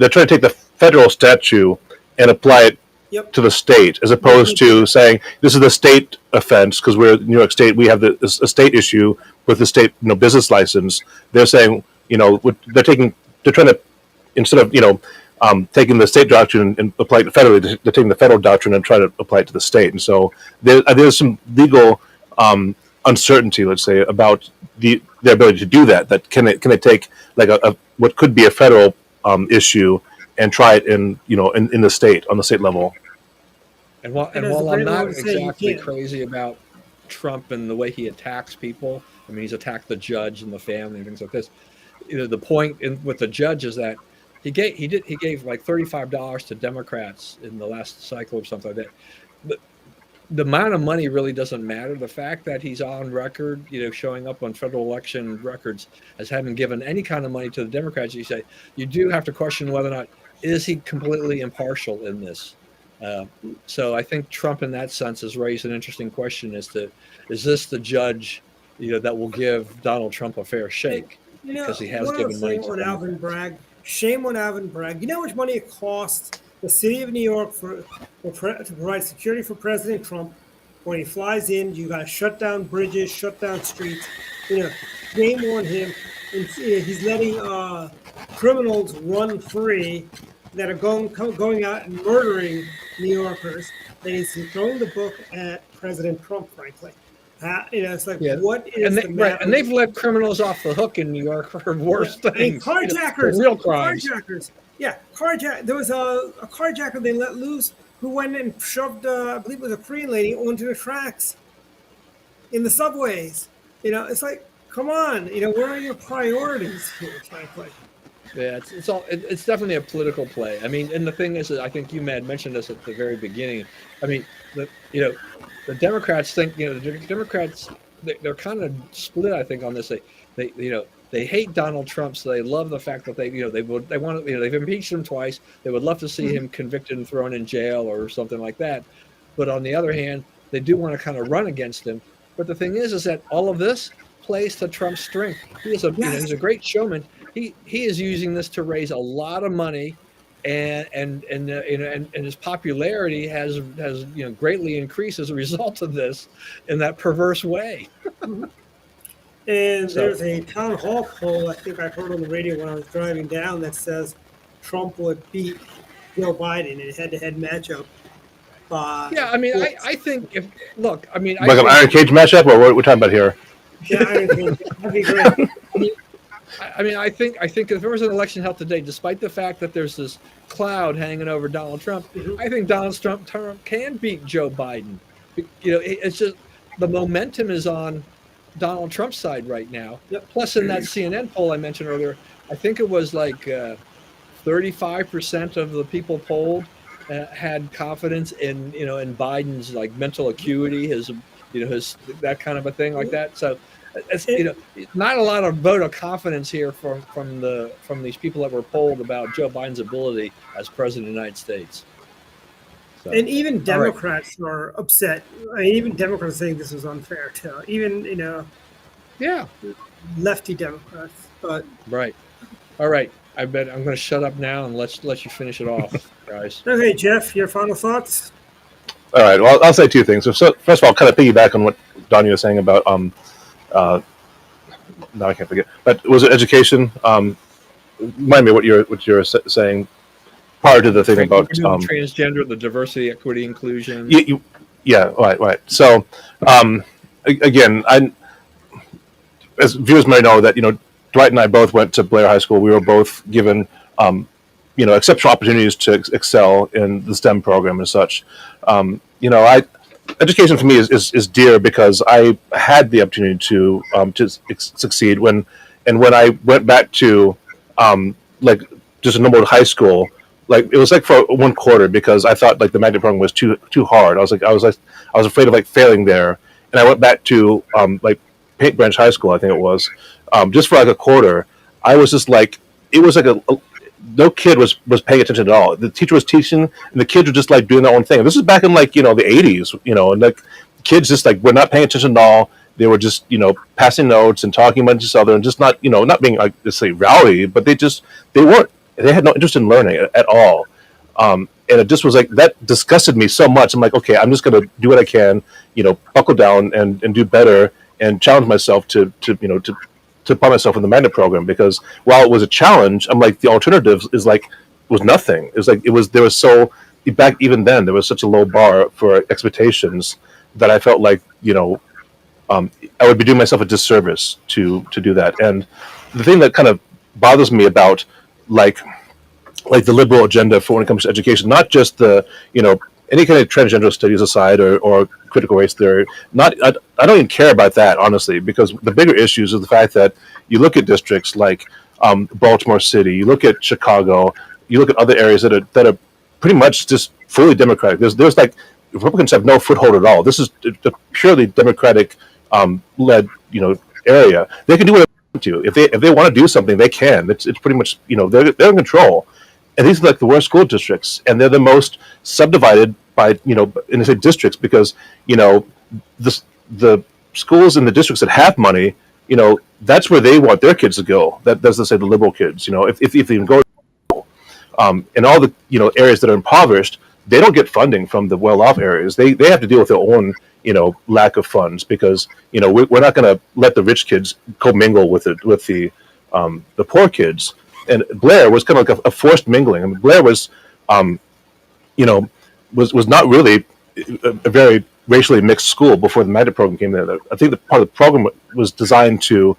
trying to take the federal statute and apply it to the state, as opposed to saying this is a state offense because we're New York State. We have a state issue with the state business license. They're saying they're trying to, instead of taking the state doctrine and apply it federally, they're taking the federal doctrine and trying to apply it to the state. And so there's some legal uncertainty, let's say, about their ability to do that. That can they take like a what could be a federal issue and try it in the state, on the state level. And while I'm not exactly crazy about Trump and the way he attacks people, I mean, he's attacked the judge and the family and things like this. The point with the judge is that he gave like $35 to Democrats in the last cycle or something like that. But the amount of money really doesn't matter. The fact that he's on record, showing up on federal election records as having given any kind of money to the Democrats, you do have to question whether or not is he completely impartial in this. So I think Trump, in that sense, has raised an interesting question as to, is this the judge, that will give Donald Trump a fair shake? Because he has given money to Alvin Bragg. Shame on Alvin Bragg. You know how much money it costs the city of New York to provide security for President Trump when he flies in? You got to shut down bridges, shut down streets. Shame on him. And, he's letting criminals run free that are going out and murdering New Yorkers. And he's throwing the book at President Trump, frankly. It's like, what is the matter? And they've let criminals off the hook in New York for worse things. Carjackers. Real crimes. Carjackers. Yeah, there was a carjacker they let loose who went and shoved, I believe it was a Korean lady, onto the tracks in the subways. It's like, come on. Where are your priorities here, frankly? Yeah, it's definitely a political play. I mean, and the thing is, I think you had mentioned this at the very beginning. I mean, the Democrats think, the Democrats, they're kind of split, I think, on this. They hate Donald Trump, so they love the fact that they've impeached him twice. They would love to see him convicted and thrown in jail or something like that. But on the other hand, they do want to kind of run against him. But the thing is that all of this plays to Trump's strength. He's a great showman. He is using this to raise a lot of money, and his popularity has greatly increased as a result of this in that perverse way. And there's a town hall poll I think I heard on the radio when I was driving down that says Trump would beat Joe Biden in a head-to-head matchup. I think like an Iron Cage matchup, or what we're talking about here? Yeah, Iron Cage. That'd be great. I think if there was an election held today, despite the fact that there's this cloud hanging over Donald Trump, I think Donald Trump can beat Joe Biden. It's just the momentum is on Donald Trump's side right now. Yep. Plus, in that CNN poll I mentioned earlier, I think it was like 35% of the people polled had confidence in Biden's like mental acuity, his that kind of a thing like that. So it's, not a lot of vote of confidence here from these people that were polled about Joe Biden's ability as president of the United States. So, and even Democrats are upset. I mean, even Democrats think this is unfair too. Even yeah, lefty Democrats. But right. All right. I bet I'm going to shut up now and let you finish it off, guys. Okay, Jeff, your final thoughts? All right. Well, I'll say two things. So first of all, kind of piggyback on what Donnie was saying about now I can't forget. But was it education? Remind me what you're saying prior to the thing about transgender, the diversity, equity, inclusion. Yeah. Right. So again, as viewers may know that Dwight and I both went to Blair High School. We were both given exceptional opportunities to excel in the STEM program and such. Education for me is dear because I had the opportunity to succeed when I went back to like just a normal high school. Like it was like for one quarter because I thought like the magnet program was too hard. I was afraid of like failing there, and I went back to like Paint Branch High School, I think it was, just for like a quarter. I was just like, it was like no kid was paying attention at all. The teacher was teaching, and the kids were just like doing their own thing. This is back in like the 80s, and like kids just like were not paying attention at all. They were just passing notes and talking about each other and just not not being like let's say rowdy, but they had no interest in learning at all. And it just was like that disgusted me so much. I'm like, okay, I'm just gonna do what I can, buckle down and do better and challenge myself to put myself in the magnet program, because while it was a challenge, I'm like the alternative was nothing. It was like there was so back even then there was such a low bar for expectations that I felt like I would be doing myself a disservice to do that. And the thing that kind of bothers me about like the liberal agenda for when it comes to education, not just the any kind of transgender studies aside or critical race theory, I don't even care about that, honestly, because the bigger issues is the fact that you look at districts like Baltimore City, you look at Chicago, you look at other areas that are pretty much just fully Democratic. There's like Republicans have no foothold at all. This is a purely Democratic led area. They can do whatever they want to. If they want to do something, they can. It's pretty much they're in control. And these are like the worst school districts, and they're the most subdivided by in the districts because the schools in the districts that have money, that's where they want their kids to go. That's let's say the liberal kids. If they can go, in all the areas that are impoverished, they don't get funding from the well-off areas. They have to deal with their own lack of funds because we're not going to let the rich kids commingle with the poor kids. And Blair was kind of like a forced mingling. I mean, Blair was, was not really a very racially mixed school before the magnet program came there. I think that part of the program was designed to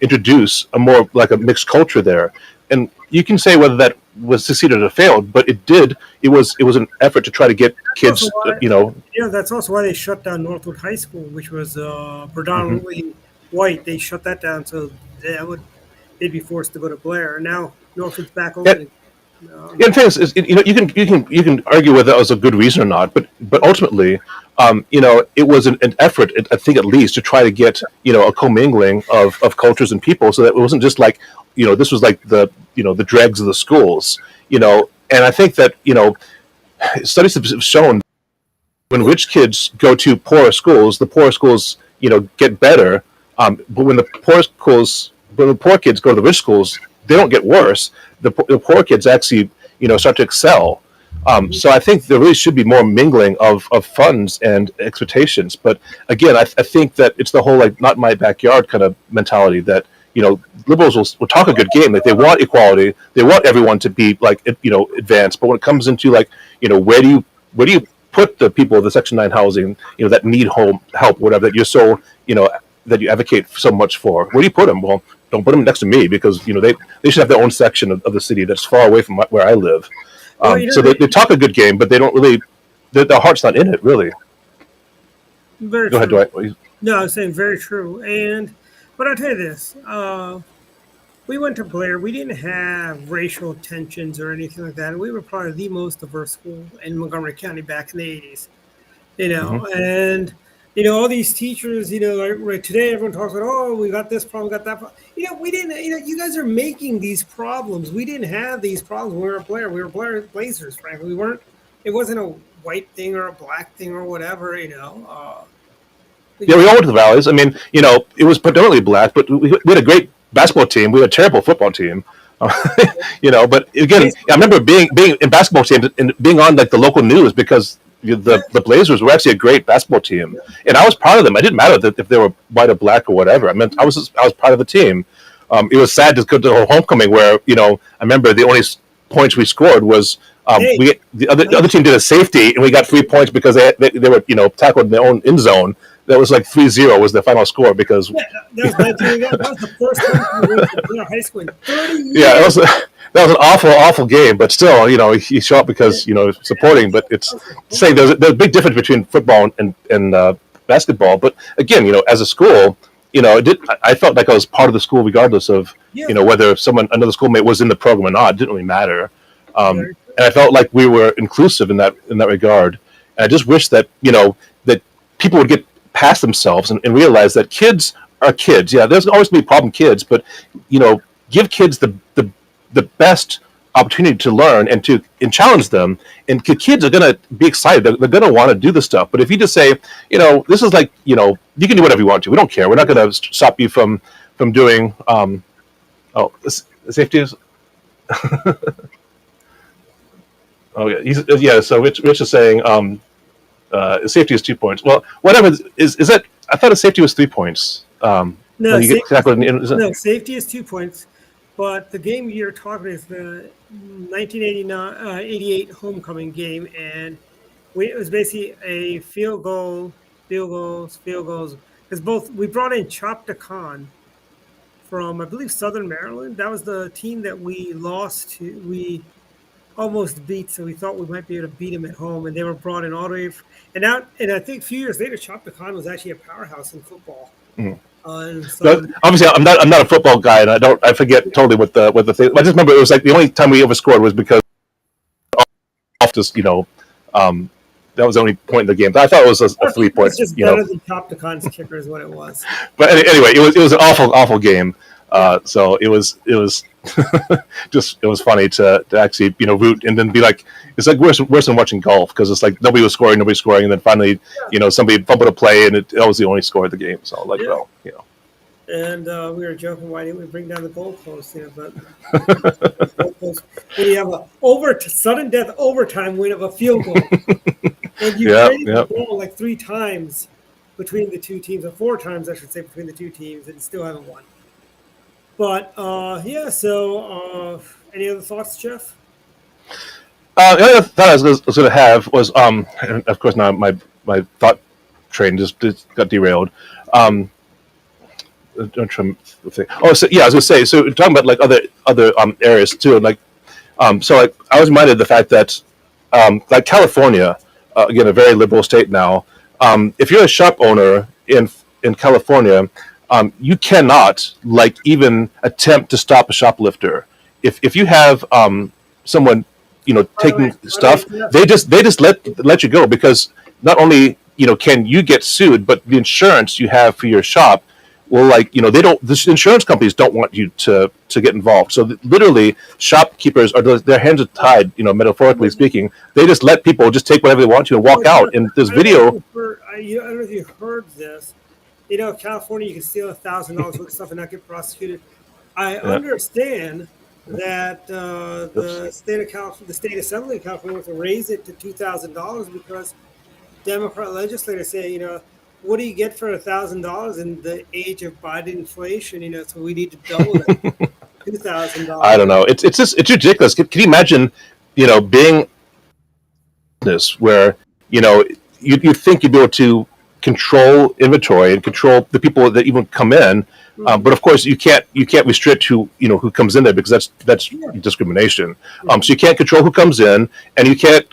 introduce a more like a mixed culture there. And you can say whether that was succeeded or failed, but it did. It was an effort to try to get kids, that's also why they shut down Northwood High School, which was predominantly white. They shut that down so they'd be forced to go to Blair. Now Northwood's back open. In fairness, you can argue whether that was a good reason or not, but ultimately, it was an effort, I think at least, to try to get a commingling of cultures and people, so that it wasn't just like this was like the the dregs of the schools, and I think that studies have shown when rich kids go to poorer schools, the poorer schools get better, but when the poor kids go to the rich schools, they don't get worse. The poor kids actually, start to excel. So I think there really should be more mingling of funds and expectations. But again, I think that it's the whole like not my backyard kind of mentality that liberals will talk a good game. Like they want equality, they want everyone to be like advanced. But when it comes into like where do you put the people of the Section 9 housing that need home help, whatever that you're so that you advocate so much for? Where do you put them? Well, don't put them next to me because they should have their own section of the city that's far away from where I live. So they talk a good game, but they don't really. Their heart's not in it, really. Very Go true. ahead, Dwight. No, I was saying very true. But I'll tell you this: we went to Blair. We didn't have racial tensions or anything like that. We were probably the most diverse school in Montgomery County back in the 80s. And all these teachers, like right today, everyone talks about, oh, we got this problem, got that problem. We didn't, you guys are making these problems. We didn't have these problems when we were Blair. We were Blazers, frankly. It wasn't a white thing or a black thing or whatever, Yeah, we all went to the Valleys. I mean, it was predominantly black, but we had a great basketball team. We had a terrible football team. But again, I remember being in basketball teams and being on like the local news because the Blazers were actually a great basketball team, and I was proud of them. It didn't matter if they were white or black or whatever. I mean, I was proud of the team. It was sad to go to the homecoming where I remember the only points we scored was the other team did a safety and we got 3 points because they were tackled in their own end zone. That was like 3-0 was the final score because that was the first time we went to high school in 30 years. Yeah, that was an awful game, but still, you show up because supporting. But it's saying there's a big difference between football and basketball. But again, as a school, I felt like I was part of the school regardless of whether another schoolmate was in the program or not. It didn't really matter, and I felt like we were inclusive in that regard. And I just wish that that people would get past themselves and realize that kids are kids. Yeah, there's always going to be problem kids, but give kids the best opportunity to learn and challenge them. And kids are going to be excited. They're going to want to do the stuff. But if you just say, this is like, you can do whatever you want to. We don't care. We're not going to stop you from doing. Safety is. Oh yeah. So Rich is saying. Safety is 2 points. Well, whatever is that? I thought a safety was 3 points. No, safety is 2 points. But the game you're talking is the 1988 homecoming game, and it was basically a field goals. Because we brought in Chop Khan from, I believe, Southern Maryland. That was the team that we lost to. We almost beat, so we thought we might be able to beat them at home, and they were brought in all the way. And I think a few years later, Chop Khan was actually a powerhouse in football. Mm. Obviously, I'm not a football guy, and I forget totally what the thing. I just remember it was like the only time we ever scored was because off just that was the only point in the game. I thought it was a 3 point. It's just better than Chop Khan's kicker is what it was. But anyway, it was an awful game. So it was just it was funny to actually root and then be like, it's like worse than watching golf because it's like nobody was scoring, and then finally somebody fumbled a play and that was the only score of the game. So like And we were joking, why didn't we bring down the goalpost? But when you have a sudden death overtime win of a field goal, and you traded the ball like 3 times between the two teams, or 4 times I should say between the two teams, and still haven't won. But so any other thoughts, Jeff? The other thought I was going to have was, and of course now my thought train just got derailed. I was going to say. So talking about like other areas too, like so like I was reminded of the fact that like California, again a very liberal state now. If you're a shop owner in California, you cannot like even attempt to stop a shoplifter. If you have someone taking stuff, they just let you go because not only can you get sued, but the insurance you have for your shop will the insurance companies don't want you to get involved. So literally shopkeepers their hands are tied, metaphorically speaking. They just let people just take whatever they want to and walk out. And this video. I don't know if you heard this. California, you can steal $1,000 worth of stuff and not get prosecuted. I understand that the state assembly of California wants to raise it to $2,000 because Democrat legislators say, what do you get for $1,000 in the age of Biden inflation? So we need to double it, $2,000. I don't know. It's ridiculous. Can you imagine, being this where you think you'd be able to control inventory and control the people that even come in, but of course you can't restrict who comes in there because that's discrimination. So you can't control who comes in, and you can't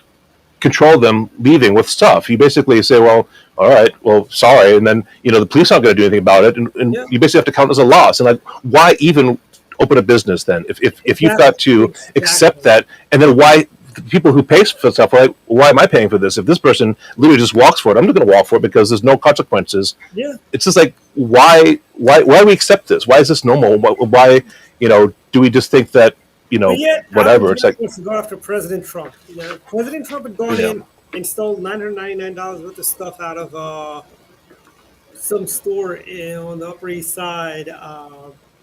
control them leaving with stuff. You basically say, well, all right, well, sorry, and then the police aren't going to do anything about it, and you basically have to count it as a loss. And like, why even open a business then if you've got to accept that, and then why the people who pay for stuff are like, why am I paying for this? If this person literally just walks for it, I'm not going to walk for it because there's no consequences. Yeah. It's just like, why do we accept this? Why is this normal? Why, do we just think that, But yet, whatever? It's like, wants to go after President Trump. President Trump had gone Yeah. in and stole $999 worth of stuff out of some store on the Upper East Side.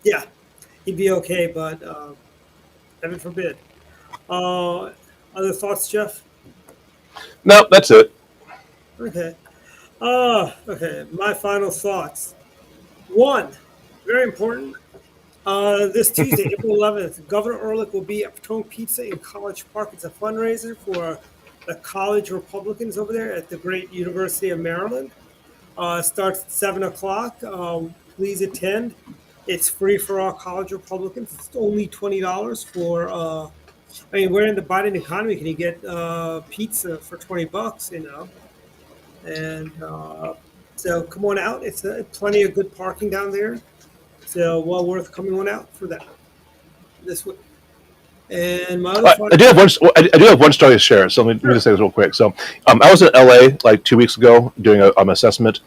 Yeah, he'd be okay, but heaven forbid. Other thoughts, Jeff? no, that's it. Okay. Okay. My final thoughts. One, very important. This Tuesday, April 11th, Governor Ehrlich will be at Potomac Pizza in College Park. It's a fundraiser for the college Republicans over there at the great University of Maryland. Starts at 7 o'clock. Please attend. It's free for all college Republicans. It's only $20 for. We're in the Biden economy. Can you get pizza for $20? And so come on out. It's plenty of good parking down there. So well worth coming on out for that this week. And my other I do have one story to share. So let me just say this real quick. So I was in LA like 2 weeks ago doing an assessment,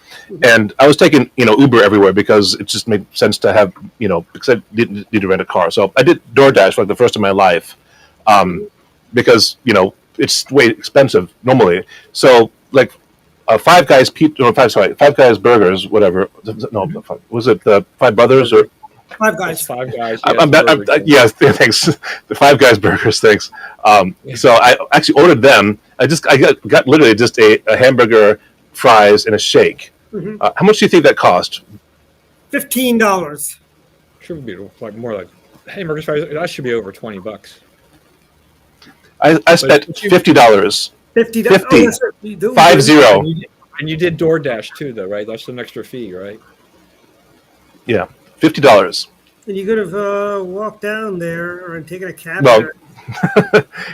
and I was taking Uber everywhere because it just made sense to have because I didn't need to rent a car. So I did DoorDash for like the first time in my life, because it's way expensive normally. So like Five Guys Five Guys Burgers, whatever. No, was it the Five Brothers or Five Guys? Five Guys. Yeah, thanks. The Five Guys Burgers, thanks. So I actually ordered them. I got literally just a hamburger, fries, and a shake. Mm-hmm. How much do you think that cost? $15. Should be like more like hamburgers, fries. That should be over $20. I spent $50. $50. 50. And you did DoorDash too, though, right? That's an extra fee, right? Yeah, $50. And you could have walked down there or taken a cab. Well, there.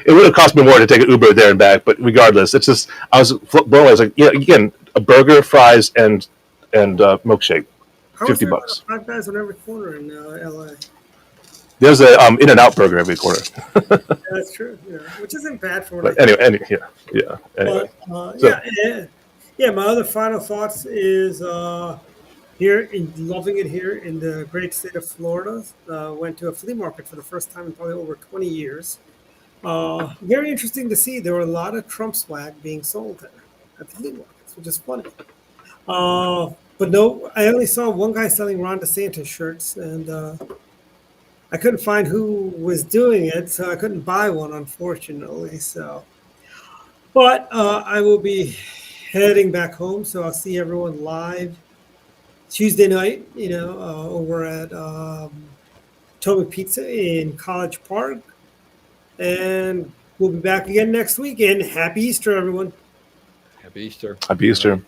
it would have cost me more to take an Uber there and back, but regardless, it's just I was blown away. I was like, again, a burger, fries, and milkshake, $50. Five Guys on every corner in LA. There's a In-N-Out burger every corner. That's true. Yeah, which isn't bad for. But anyway. But, my other final thoughts is loving it here in the great state of Florida. Went to a flea market for the first time in probably over 20 years. Very interesting to see. There were a lot of Trump swag being sold there at the flea markets, which is funny. But no, I only saw one guy selling Ron DeSantis shirts, and I couldn't find who was doing it, so I couldn't buy one, unfortunately. But I will be heading back home, so I'll see everyone live Tuesday night, over at Potomac Pizza in College Park. And we'll be back again next week. And happy Easter, everyone. Happy Easter. Happy Easter.